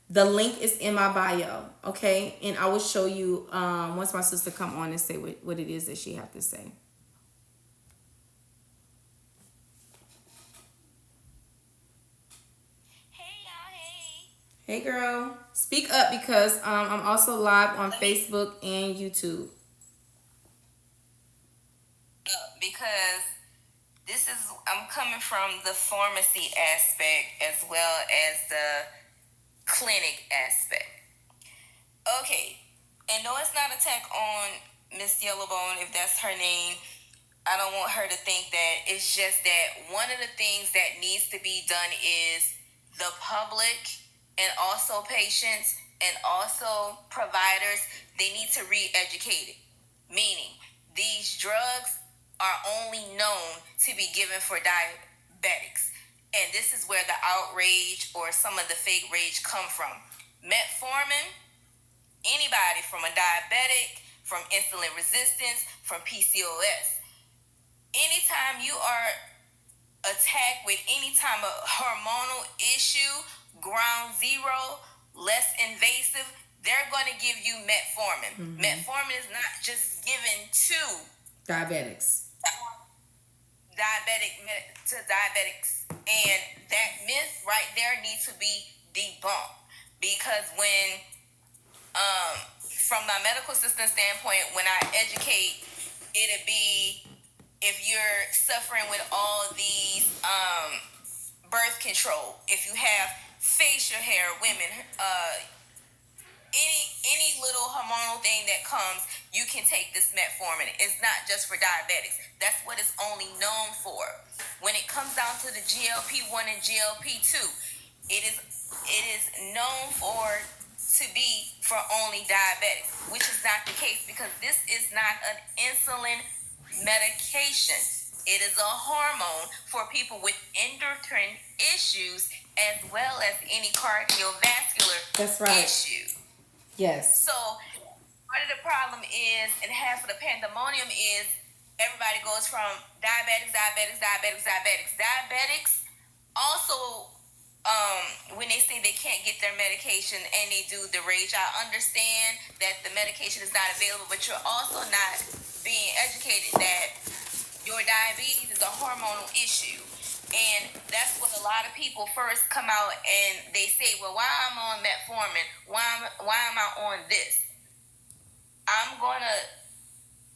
Speaker 1: the link is in my bio, okay? And I will show you once my sister come on and say what it is that she have to say. Hey girl, speak up because I'm also live on Facebook and YouTube.
Speaker 3: Because I'm coming from the pharmacy aspect as well as the clinic aspect. Okay, and no, it's not an attack on Miss Yellowbone, if that's her name. I don't want her to think that. It's just that one of the things that needs to be done is the public and also patients and also providers, they need to re-educate it. Meaning, these drugs are only known to be given for diabetics. And this is where the outrage or some of the fake rage come from. Metformin, anybody from a diabetic, from insulin resistance, from PCOS. Anytime you are attacked with any type of hormonal issue, ground zero, less invasive, they're going to give you metformin. Mm-hmm. Metformin is not just given to
Speaker 1: diabetics.
Speaker 3: Diabetics. And that myth right there needs to be debunked. Because when, from my medical system standpoint, when I educate, it'd be if you're suffering with all these birth control, if you have facial hair, women, any little hormonal thing that comes, you can take this metformin. It's not just for diabetics. That's what it's only known for. when it comes down to the GLP-1 and GLP-2, it is known to be for only diabetics, which is not the case because this is not an insulin medication. It is a hormone for people with endocrine issues as well as any cardiovascular
Speaker 1: That's right.
Speaker 3: issue.
Speaker 1: Yes.
Speaker 3: So part of the problem is, and half of the pandemonium is, everybody goes from diabetics. Diabetics also, when they say they can't get their medication and they do the rage, I understand that the medication is not available, but you're also not being educated that your diabetes is a hormonal issue. And that's what a lot of people first come out and they say, well, why I'm on Metformin? Why am I on this? I'm going to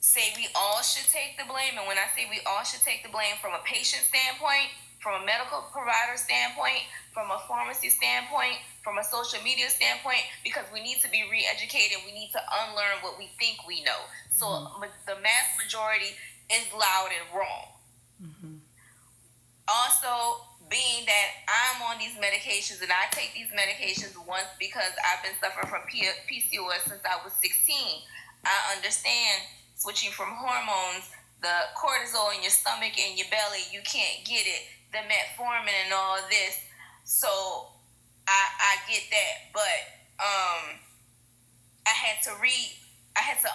Speaker 3: say we all should take the blame. And when I say we all should take the blame from a patient standpoint, from a medical provider standpoint, from a pharmacy standpoint, from a social media standpoint, because we need to be re-educated. We need to unlearn what we think we know. So the mass majority is loud and wrong. Also, being that I'm on these medications and I take these medications once because I've been suffering from PCOS since I was 16, I understand switching from hormones, the cortisol in your stomach and your belly, you can't get it, the metformin and all this. So I get that, but I had to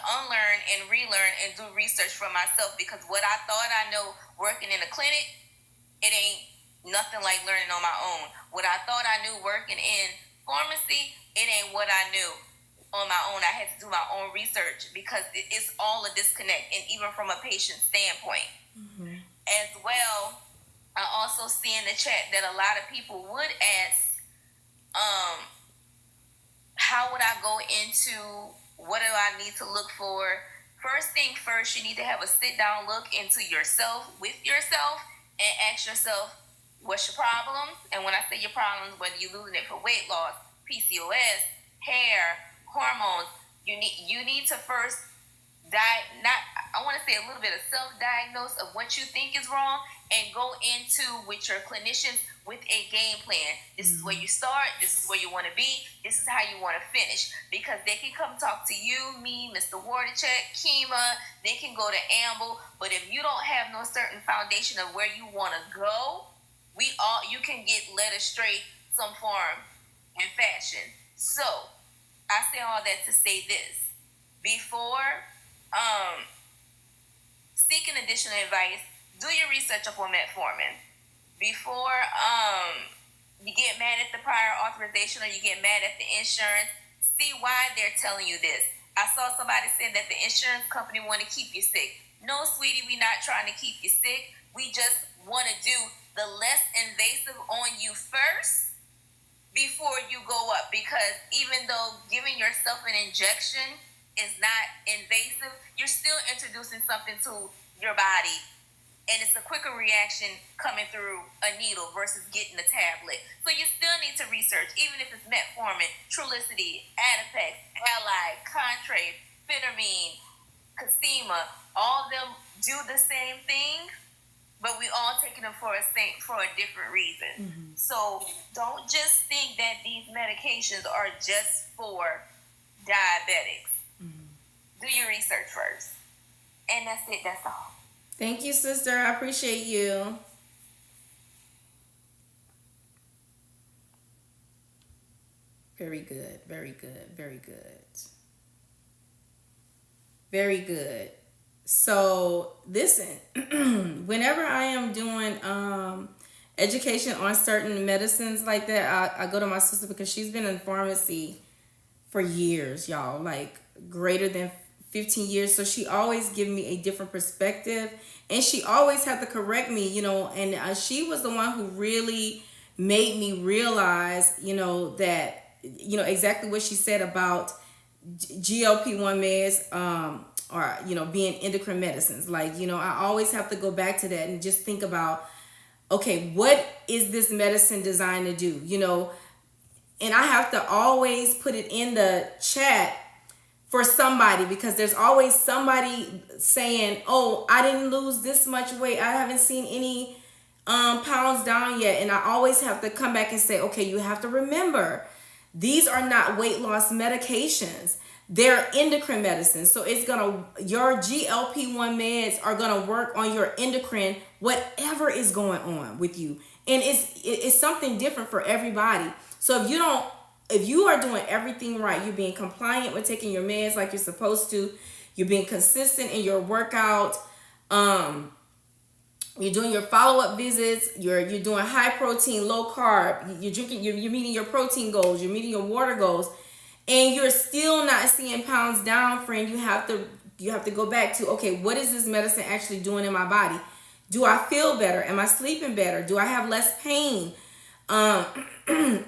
Speaker 3: unlearn and relearn and do research for myself, because what I thought I know working in a clinic, it ain't nothing like learning on my own. What I thought I knew working in pharmacy, it ain't what I knew on my own. I had to do my own research because it's all a disconnect, and even from a patient standpoint. As well, I also see in the chat that a lot of people would ask, how would I go into, what do I need to look for? First thing first, you need to have a sit down look into yourself, with yourself, and ask yourself, what's your problems? And when I say your problems, whether you're losing it for weight loss, PCOS, hair, hormones, you need to first I want to say a little bit of self-diagnose of what you think is wrong, and go into with your clinicians with a game plan. This is where you start, this is where you want to be, this is how you want to finish. Because they can come talk to you, me, Mr. Watercheck, Kima, they can go to Amble, but if you don't have no certain foundation of where you want to go, you can get led astray some form and fashion. So I say all that to say this: before seeking additional advice, do your research up on Metformin. Before you get mad at the prior authorization or you get mad at the insurance, see why they're telling you this. I saw somebody say that the insurance company want to keep you sick. No, sweetie, we're not trying to keep you sick. We just want to do the less invasive on you first before you go up. Because even though giving yourself an injection is not invasive, you're still introducing something to your body, and it's a quicker reaction coming through a needle versus getting a tablet. So you still need to research, even if it's Metformin, Trulicity, Adipex, Allied, Contrave, Phentermine, Casima. All of them do the same thing, but we all taking them for a different reason. So don't just think that these medications are just for diabetics. Do your research first. And that's it. That's all.
Speaker 1: Thank you, sister. I appreciate you. Very good. Very good. Very good. Very good. So listen, whenever I am doing education on certain medicines like that, I go to my sister, because she's been in pharmacy for years, y'all, like greater than 15 years. So she always give me a different perspective, and she always had to correct me, and she was the one who really made me realize, that, exactly what she said about GLP-1 meds, or, being endocrine medicines. Like, I always have to go back to that and just think about, okay, what is this medicine designed to do, and I have to always put it in the chat for somebody, because there's always somebody saying, oh, I didn't lose this much weight, I haven't seen any pounds down yet. And I always have to come back and say, okay, you have to remember, these are not weight loss medications. They're endocrine medicines. So your GLP-1 meds are gonna work on your endocrine, whatever is going on with you. And it's something different for everybody. So if you are doing everything right, you're being compliant with taking your meds like you're supposed to, you're being consistent in your workout, you're doing your follow-up visits, you're doing high protein, low carb, you're meeting your protein goals, you're meeting your water goals, and you're still not seeing pounds down, friend, you have to go back to, okay, what is this medicine actually doing in my body? Do I feel better? Am I sleeping better? Do I have less pain? Are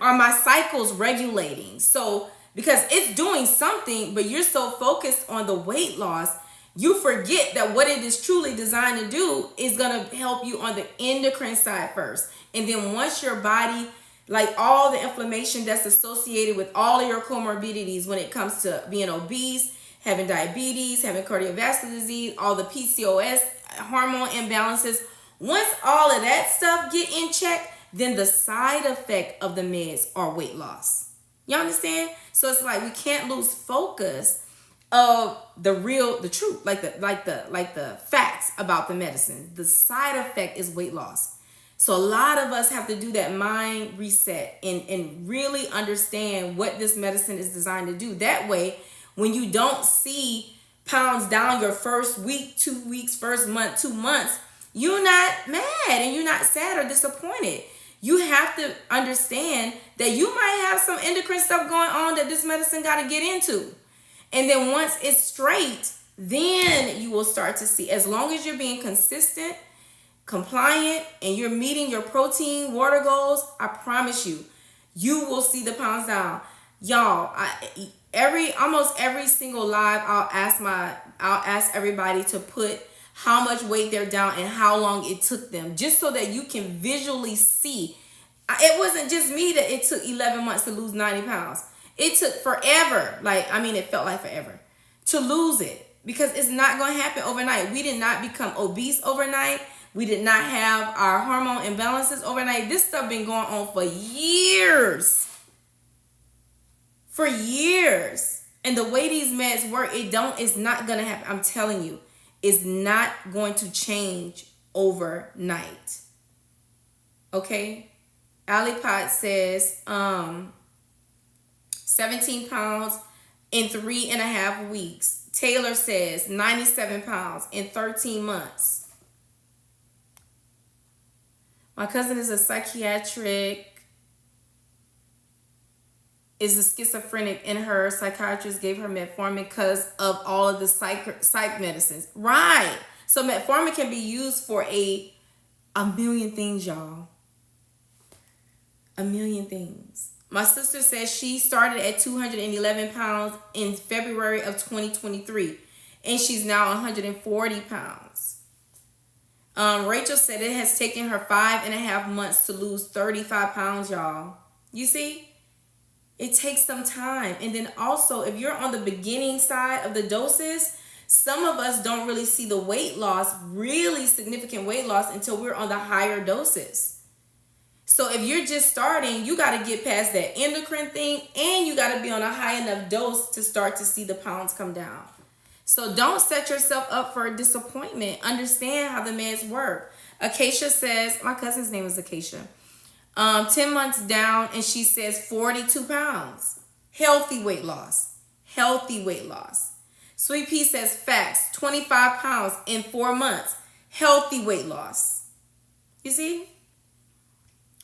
Speaker 1: my cycles regulating? So, because it's doing something, but you're so focused on the weight loss, you forget that what it is truly designed to do is going to help you on the endocrine side first. And then once your body, like all the inflammation that's associated with all of your comorbidities when it comes to being obese, having diabetes, having cardiovascular disease, all the PCOS, hormone imbalances, once all of that stuff get in check, then the side effect of the meds are weight loss. You understand? So it's like we can't lose focus of the truth, like the facts about the medicine. The side effect is weight loss. So a lot of us have to do that mind reset and really understand what this medicine is designed to do. That way, when you don't see pounds down your first week, 2 weeks, first month, 2 months, you're not mad and you're not sad or disappointed. You have to understand that you might have some endocrine stuff going on that this medicine got to get into. And then once it's straight, then you will start to see, as long as you're being consistent, compliant, and you're meeting your protein, water goals, I promise you, you will see the pounds down. Y'all, almost every single live, I'll ask everybody to put how much weight they're down and how long it took them, just so that you can visually see. It wasn't just me that it took 11 months to lose 90 pounds. It took forever. It felt like forever to lose it, because it's not going to happen overnight. We did not become obese overnight. We did not have our hormone imbalances overnight. This stuff been going on for years. For years. And the way these meds work, it's not going to happen. I'm telling you, it's not going to change overnight. Okay? Alipod says, 17 pounds in 3.5 weeks. Taylor says 97 pounds in 13 months. My cousin is a schizophrenic, and her psychiatrist gave her metformin because of all of the psych medicines. Right. So metformin can be used for a million things, y'all. A million things. My sister says she started at 211 pounds in February of 2023, and she's now 140 pounds. Rachel said it has taken her 5.5 months to lose 35 pounds, y'all. You see? It takes some time. And then also, if you're on the beginning side of the doses, some of us don't really see the weight loss, really significant weight loss, until we're on the higher doses. So if you're just starting, you got to get past that endocrine thing, and you got to be on a high enough dose to start to see the pounds come down. So don't set yourself up for disappointment. Understand how the meds work. Acacia says, my cousin's name is Acacia, 10 months down, and she says 42 pounds. Healthy weight loss. Healthy weight loss. Sweet Pea says facts, 25 pounds in 4 months. Healthy weight loss. You see?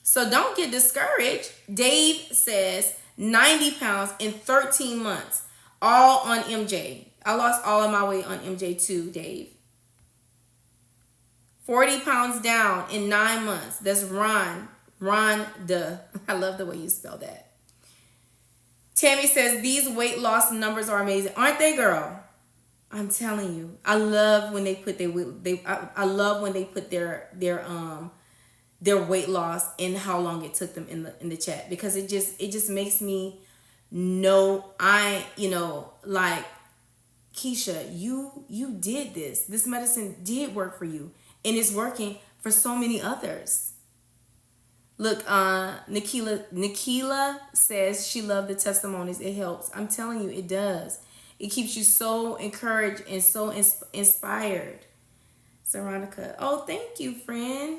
Speaker 1: So don't get discouraged. Dave says 90 pounds in 13 months. All on MJ. I lost all of my weight on MJ too, Dave. 40 pounds down in 9 months. That's Ron. Rhonda. I love the way you spell that. Tammy says these weight loss numbers are amazing. Aren't they, girl? I'm telling you. I love when they put I love when they put their weight loss and how long it took them in the chat, because it just makes me know like, Keisha, you did this. This medicine did work for you, and it's working for so many others. Look, Nikila says she loved the testimonies. It helps. I'm telling you, it does. It keeps you so encouraged and so inspired. Veronica, oh, thank you, friend.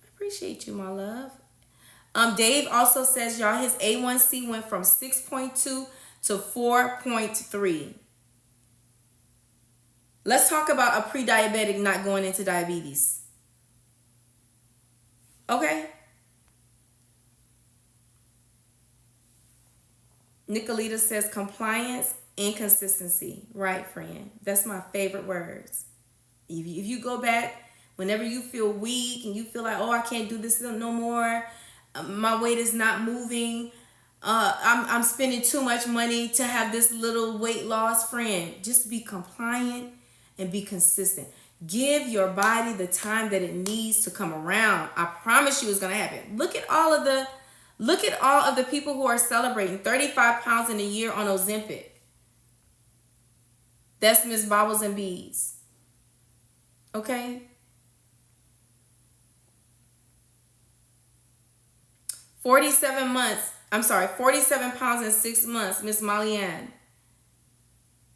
Speaker 1: I appreciate you, my love. Dave also says, y'all, his A1C went from 6.2 to 4.3. Let's talk about a pre-diabetic not going into diabetes. Okay? Nicolita says compliance and consistency. Right, friend? That's my favorite words. If you go back, whenever you feel weak and you feel like, oh, I can't do this no more, my weight is not moving, I'm spending too much money to have this little weight loss, friend, just be compliant and be consistent. Give your body the time that it needs to come around. I promise you it's going to happen. Look at all of the people who are celebrating 35 pounds in a year on Ozempic. That's Miss Bobbles and Bees. Okay? 47 pounds in 6 months, Miss Molly Ann.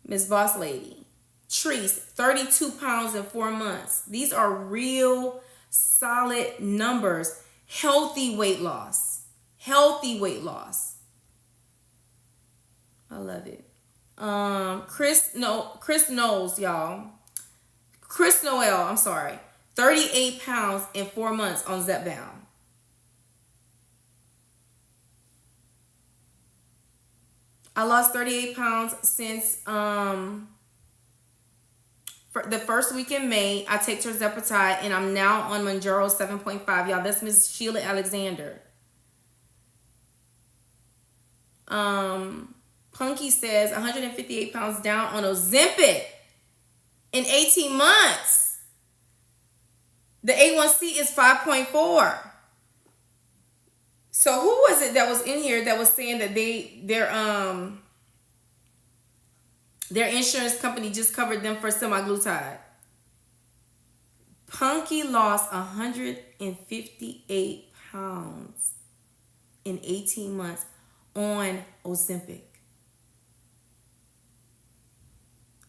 Speaker 1: Miss Boss Lady. Treese, 32 pounds in 4 months. These are real solid numbers. Healthy weight loss. Healthy weight loss. I love it. Chris Knowles, y'all. Chris Noel, I'm sorry. 38 pounds in 4 months on Zepbound. I lost 38 pounds since for the first week in May. I take Tirzepatide and I'm now on Mounjaro 7.5. Y'all, that's Miss Sheila Alexander. Punky says 158 pounds down on Ozempic in 18 months. The A1C is 5.4. So who was it that was in here that was saying that their insurance company just covered them for semaglutide? Punky lost 158 pounds in 18 months on Ozempic.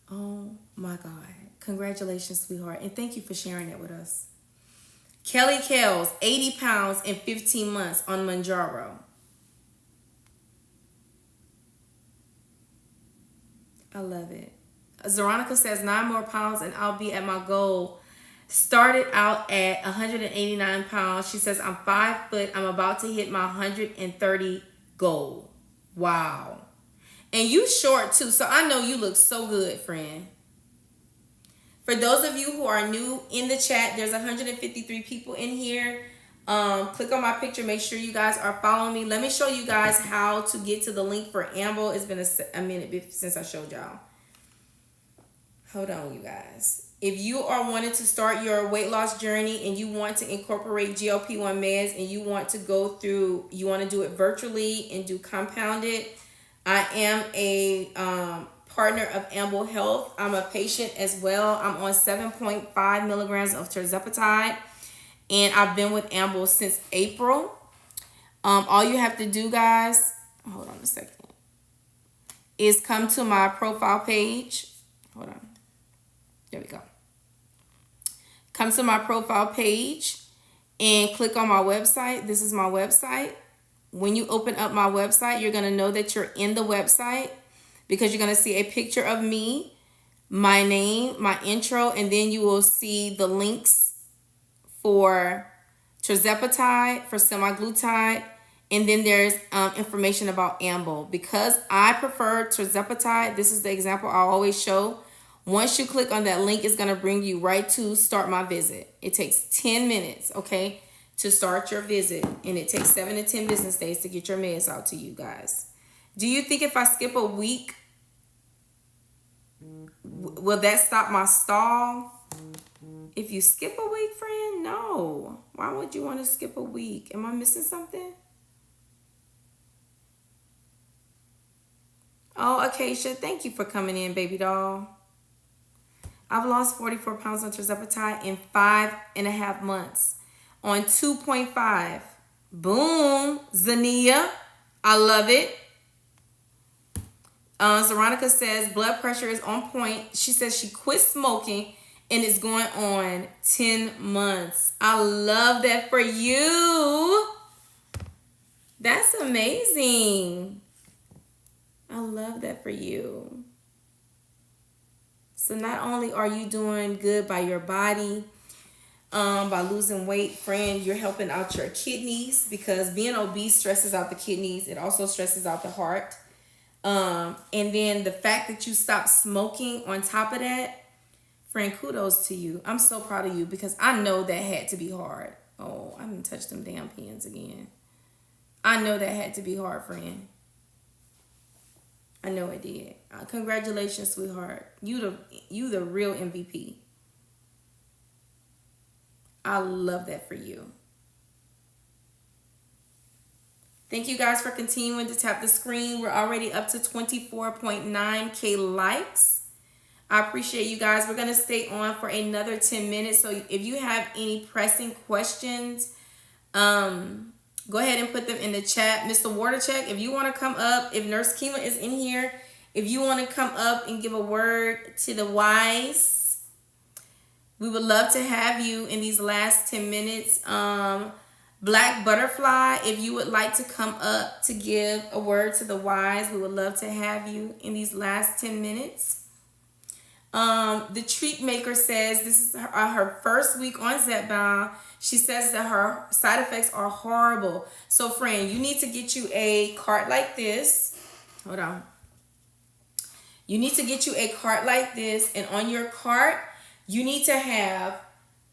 Speaker 1: Oh my God. Congratulations, sweetheart. And thank you for sharing that with us. Kelly Kells, 80 pounds in 15 months on Mounjaro. I love it. Zeronica says 9 more pounds and I'll be at my goal. Started out at 189 pounds. She says, I'm 5 foot. I'm about to hit my 130 goal. Wow. And you short too, so I know you look so good, friend. For those of you who are new in the chat, there's 153 people in here. Click on my picture. Make sure you guys are following me. Let me show you guys how to get to the link for Amble. It's been a minute since I showed y'all. Hold on, you guys. If you are wanting to start your weight loss journey and you want to incorporate GLP-1 meds and you want to go through, you want to do it virtually and do compounded, I am a partner of Amble Health. I'm a patient as well. I'm on 7.5 milligrams of Tirzepatide, and I've been with Amble since April. All you have to do, guys, hold on a second, is come to my profile page. Hold on. There we go. Come to my profile page and click on my website. This is my website. When you open up my website, you're going to know that you're in the website because you're going to see a picture of me, my name, my intro, and then you will see the links for Tirzepatide, for Semaglutide, and then there's information about Amble. Because I prefer Tirzepatide, this is the example I always show. Once you click on that link, it's going to bring you right to start my visit. It takes 10 minutes, okay, to start your visit, and it takes 7 to 10 business days to get your meds out to you guys. Do you think if I skip a week, will that stop my stall? If you skip a week, friend, no. Why would you want to skip a week? Am I missing something? Oh, Acacia, thank you for coming in, baby doll. I've lost 44 pounds on Tirzepatide in 5.5 months. On 2.5. Boom, Zania. I love it. Zeronica says blood pressure is on point. She says she quit smoking and it's going on 10 months. I love that for you. That's amazing. I love that for you. So not only are you doing good by your body, by losing weight, friend, you're helping out your kidneys, because being obese stresses out the kidneys. It also stresses out the heart. And then the fact that you stopped smoking on top of that, friend, kudos to you. I'm so proud of you, because I know that had to be hard. Oh, I didn't touch them damn pens again. I know that had to be hard, friend. I know it did. Congratulations, sweetheart. You the real MVP. I love that for you. Thank you guys for continuing to tap the screen. We're already up to 24.9K likes. I appreciate you guys. We're going to stay on for another 10 minutes. So if you have any pressing questions, go ahead and put them in the chat. Mr. Watercheck, if you want to come up, if Nurse Kima is in here, if you want to come up and give a word to the wise, we would love to have you in these last 10 minutes. Black Butterfly, if you would like to come up to give a word to the wise, we would love to have you in these last 10 minutes. The Treat Maker says this is her first week on Zepbound. She says that her side effects are horrible. So friend, you need to get you a cart like this. Hold on. You need to get you a cart like this, and on your cart, you need to have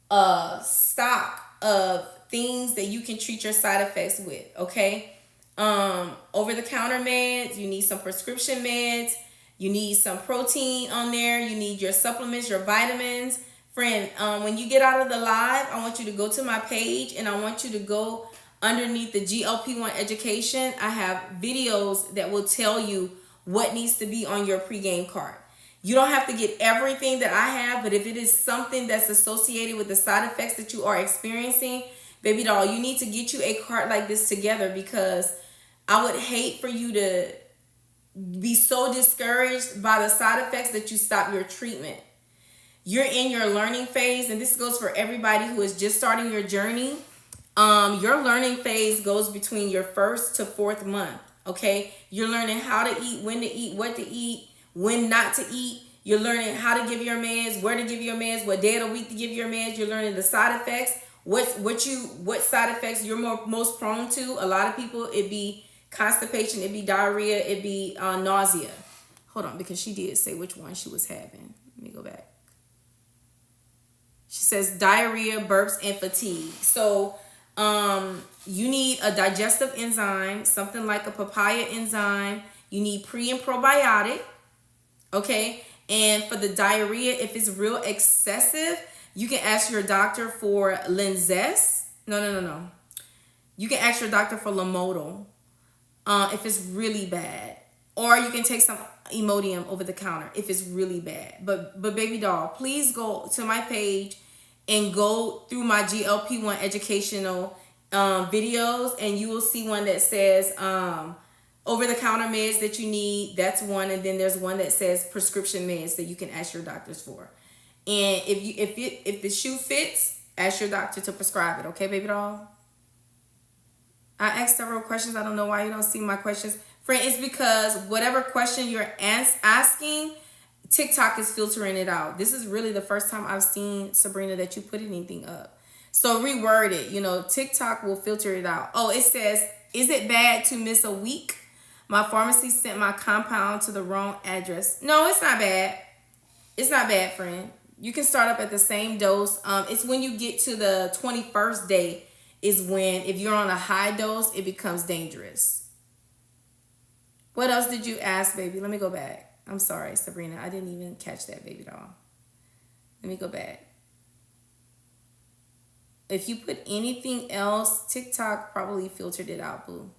Speaker 1: a stock of things that you can treat your side effects with, okay? Over-the-counter meds, you need some prescription meds, you need some protein on there, you need your supplements, your vitamins. Friend, when you get out of the live, I want you to go to my page, and I want you to go underneath the GLP-1 education. I have videos that will tell you what needs to be on your pregame cart. You don't have to get everything that I have, but if it is something that's associated with the side effects that you are experiencing, baby doll, you need to get you a cart like this together, because I would hate for you to be so discouraged by the side effects that you stop your treatment. You're in your learning phase, and this goes for everybody who is just starting your journey. Your learning phase goes between your 1st to 4th month, okay? You're learning how to eat, when to eat, what to eat, when not to eat. You're learning how to give your meds, where to give your meds, what day of the week to give your meds. You're learning the side effects, what side effects you're most prone to. A lot of people, it'd be constipation, it'd be diarrhea, it'd be nausea. Hold on, because she did say which one she was having. Let me go back. She says diarrhea, burps, and fatigue. So you need a digestive enzyme, something like a papaya enzyme. You need pre and probiotic. Okay, and for the diarrhea, if it's real excessive, you can ask your doctor for Linzess. No. You can ask your doctor for Lamodal if it's really bad. Or you can take some Imodium over the counter if it's really bad. But baby doll, please go to my page and go through my GLP-1 educational videos, and you will see one that says over-the-counter meds that you need. That's one. And then there's one that says prescription meds that you can ask your doctors for. And if the shoe fits, ask your doctor to prescribe it. Okay, baby doll? I asked several questions. I don't know why you don't see my questions. Friend, it's because whatever question you're asking, TikTok is filtering it out. This is really the first time I've seen, Sabrina, that you put anything up. So reword it. TikTok will filter it out. Oh, it says, is it bad to miss a week? My pharmacy sent my compound to the wrong address. No, it's not bad. It's not bad, friend. You can start up at the same dose. It's when you get to the 21st day is when, if you're on a high dose, it becomes dangerous. What else did you ask, baby? Let me go back. I'm sorry, Sabrina. I didn't even catch that, baby doll. Let me go back. If you put anything else, TikTok probably filtered it out, boo.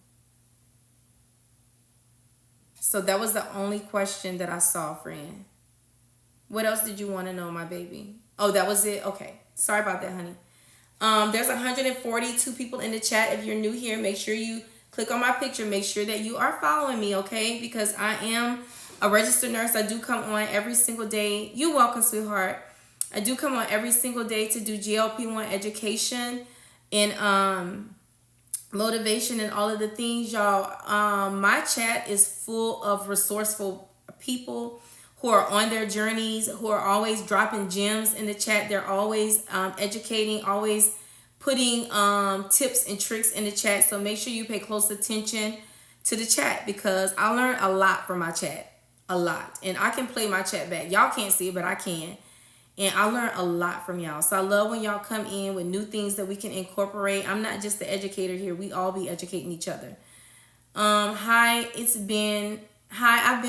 Speaker 1: So that was the only question that I saw, friend. What else did you want to know, my baby? Oh, that was it? Okay. Sorry about that, honey. There's 142 people in the chat. If you're new here, make sure you click on my picture. Make sure that you are following me, okay? Because I am a registered nurse. I do come on every single day. You're welcome, sweetheart. I do come on every single day to do GLP-1 education and motivation and all of the things, y'all. My chat is full of resourceful people who are on their journeys, who are always dropping gems in the chat. They're always educating, always putting tips and tricks in the chat. So make sure you pay close attention to the chat, because I learn a lot from my chat. A lot. And I can play my chat back. Y'all can't see it, but I can. And I learn a lot from y'all. So I love when y'all come in with new things that we can incorporate. I'm not just the educator here. We all be educating each other. I've been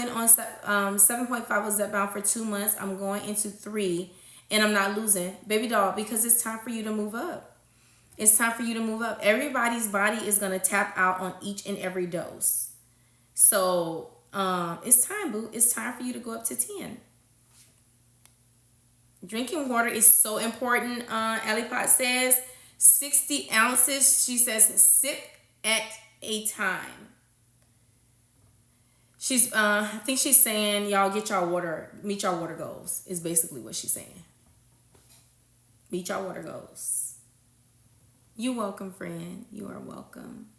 Speaker 1: on 7.5 was Zepbound for 2 months. I'm going into 3, and I'm not losing. Baby doll, because it's time for you to move up. It's time for you to move up. Everybody's body is going to tap out on each and every dose. So it's time, boo. It's time for you to go up to 10. Drinking water is so important. Alipot says 60 ounces. She says sip at a time. I think she's saying y'all meet y'all water goals is basically what she's saying. Meet y'all water goals. You're welcome, friend. You are welcome.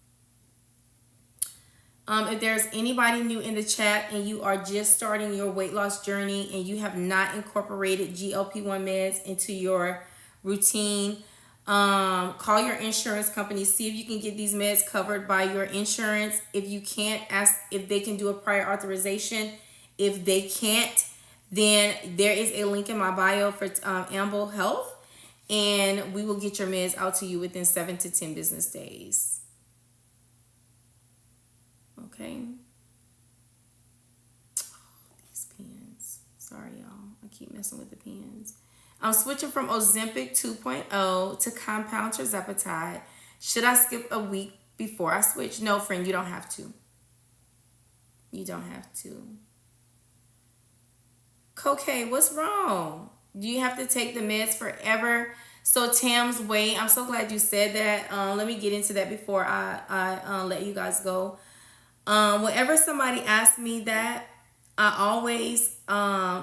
Speaker 1: If there's anybody new in the chat and you are just starting your weight loss journey and you have not incorporated GLP-1 meds into your routine, call your insurance company. See if you can get these meds covered by your insurance. If you can't, ask if they can do a prior authorization. If they can't, then there is a link in my bio for Amble Health, and we will get your meds out to you within 7 to 10 business days. Okay. These pens. Sorry, y'all. I keep messing with the pens. I'm switching from Ozempic 2.0 to compound Tirzepatide. Should I skip a week before I switch? No, friend, you don't have to. You don't have to. Cocaine, what's wrong? Do you have to take the meds forever? So Tam's weight, I'm so glad you said that. Let me get into that before I let you guys go. Whenever somebody asks me that, I always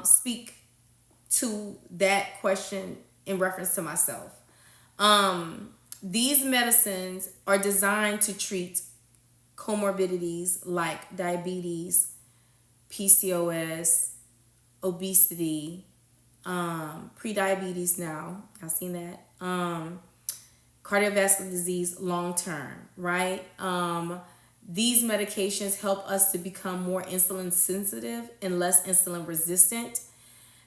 Speaker 1: speak to that question in reference to myself. These medicines are designed to treat comorbidities like diabetes, PCOS, obesity, pre-diabetes now. I've seen that. Cardiovascular disease long term, right? These medications help us to become more insulin sensitive and less insulin resistant.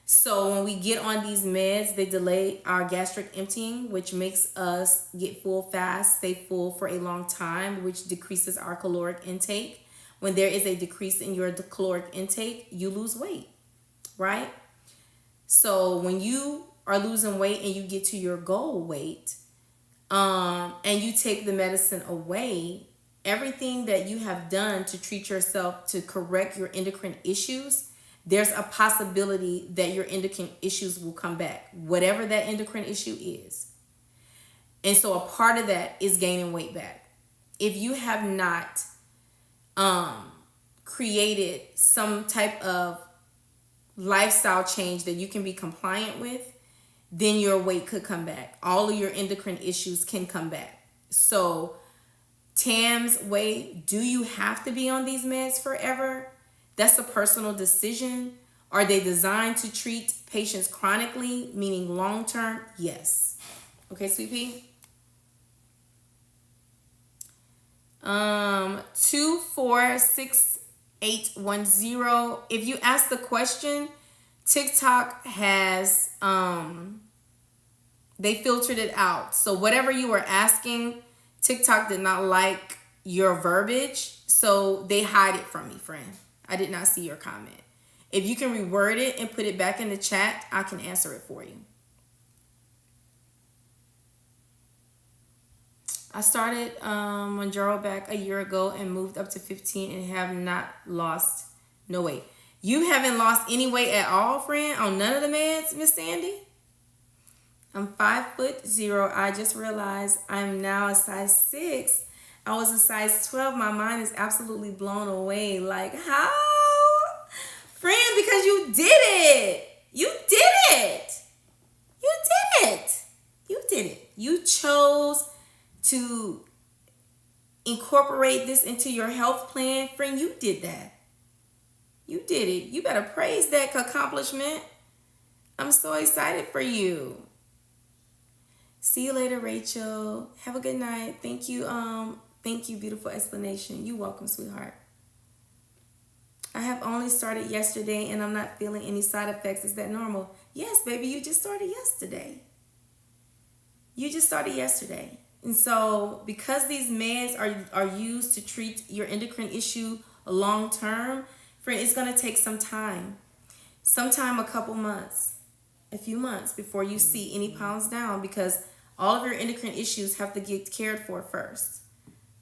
Speaker 1: So when we get on these meds, they delay our gastric emptying, which makes us get full fast, stay full for a long time, which decreases our caloric intake. When there is a decrease in your caloric intake, you lose weight, right? So when you are losing weight and you get to your goal weight, and you take the medicine away, everything that you have done to treat yourself to correct your endocrine issues, there's a possibility that your endocrine issues will come back, whatever that endocrine issue is. And so a part of that is gaining weight back. If you have not created some type of lifestyle change that you can be compliant with, then your weight could come back. All of your endocrine issues can come back. So Tam's weight, do you have to be on these meds forever? That's a personal decision. Are they designed to treat patients chronically, meaning long term? Yes. Okay, sweet pea. 246810. If you ask the question, TikTok has they filtered it out. So whatever you were asking, TikTok did not like your verbiage, so they hide it from me, friend. I did not see your comment. If you can reword it and put it back in the chat, I can answer it for you. I started Mounjaro back a year ago and moved up to 15 and have not lost no weight. You haven't lost any weight at all, friend, on none of the meds, Miss Sandy? I'm 5'0". I just realized I'm now a size 6. I was a size 12. My mind is absolutely blown away. Like, how? Friend, because you did it. You did it. You did it. You did it. You chose to incorporate this into your health plan. Friend, you did that. You did it. You better praise that accomplishment. I'm so excited for you. See you later, Rachel. Have a good night. Thank you. Thank you, beautiful explanation. You're welcome, sweetheart. I have only started yesterday and I'm not feeling any side effects. Is that normal? Yes, baby, you just started yesterday. You just started yesterday. And so because these meds are used to treat your endocrine issue long term, friend, it's going to take some time. Sometime a couple months, a few months before you see any pounds down, because all of your endocrine issues have to get cared for first.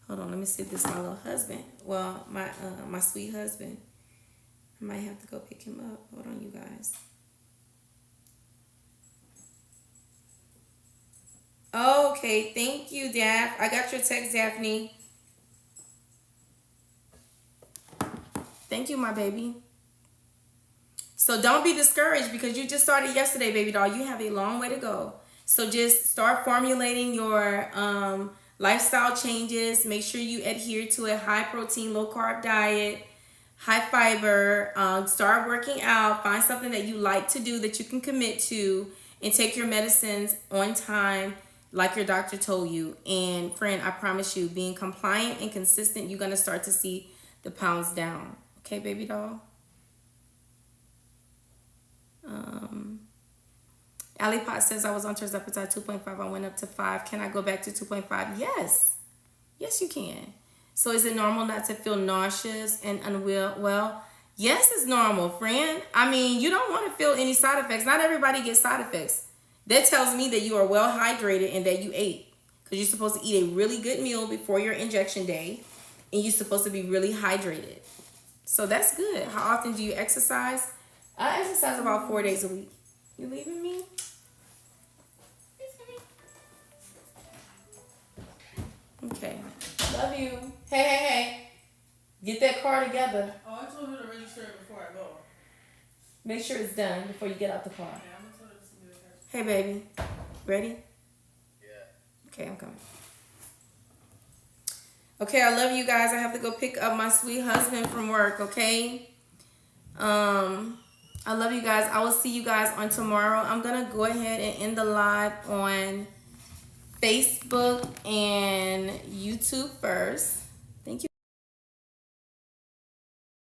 Speaker 1: Hold on, let me see if this is my little husband. Well, my sweet husband. I might have to go pick him up. Hold on, you guys. Okay, thank you, Daph. I got your text, Daphne. Thank you, my baby. So don't be discouraged because you just started yesterday, baby doll. You have a long way to go. So just start formulating your lifestyle changes. Make sure you adhere to a high protein, low carb diet, high fiber. Start working out. Find something that you like to do that you can commit to, and take your medicines on time like your doctor told you. And friend, I promise you, being compliant and consistent, you're going to start to see the pounds down. Okay, baby doll? Ali Pot says, I was on Tirzepatide 2.5. I went up to 5. Can I go back to 2.5? Yes. Yes, you can. So is it normal not to feel nauseous and unwell? Well, yes, it's normal, friend. I mean, you don't want to feel any side effects. Not everybody gets side effects. That tells me that you are well hydrated and that you ate. Because you're supposed to eat a really good meal before your injection day. And you're supposed to be really hydrated. So that's good. How often do you exercise? I exercise about 4 days a week. You leaving me? Okay. Love you. Hey. Get that car together.
Speaker 2: Oh, I told her to register it before I go.
Speaker 1: Make sure it's done before you get out the car.
Speaker 2: Yeah, I'm gonna tell her to send me the cash.
Speaker 1: Hey, baby. Ready?
Speaker 4: Yeah.
Speaker 1: Okay, I'm coming. Okay, I love you guys. I have to go pick up my sweet husband from work, okay? I love you guys. I will see you guys on tomorrow. I'm going to go ahead and end the live on Facebook and YouTube first.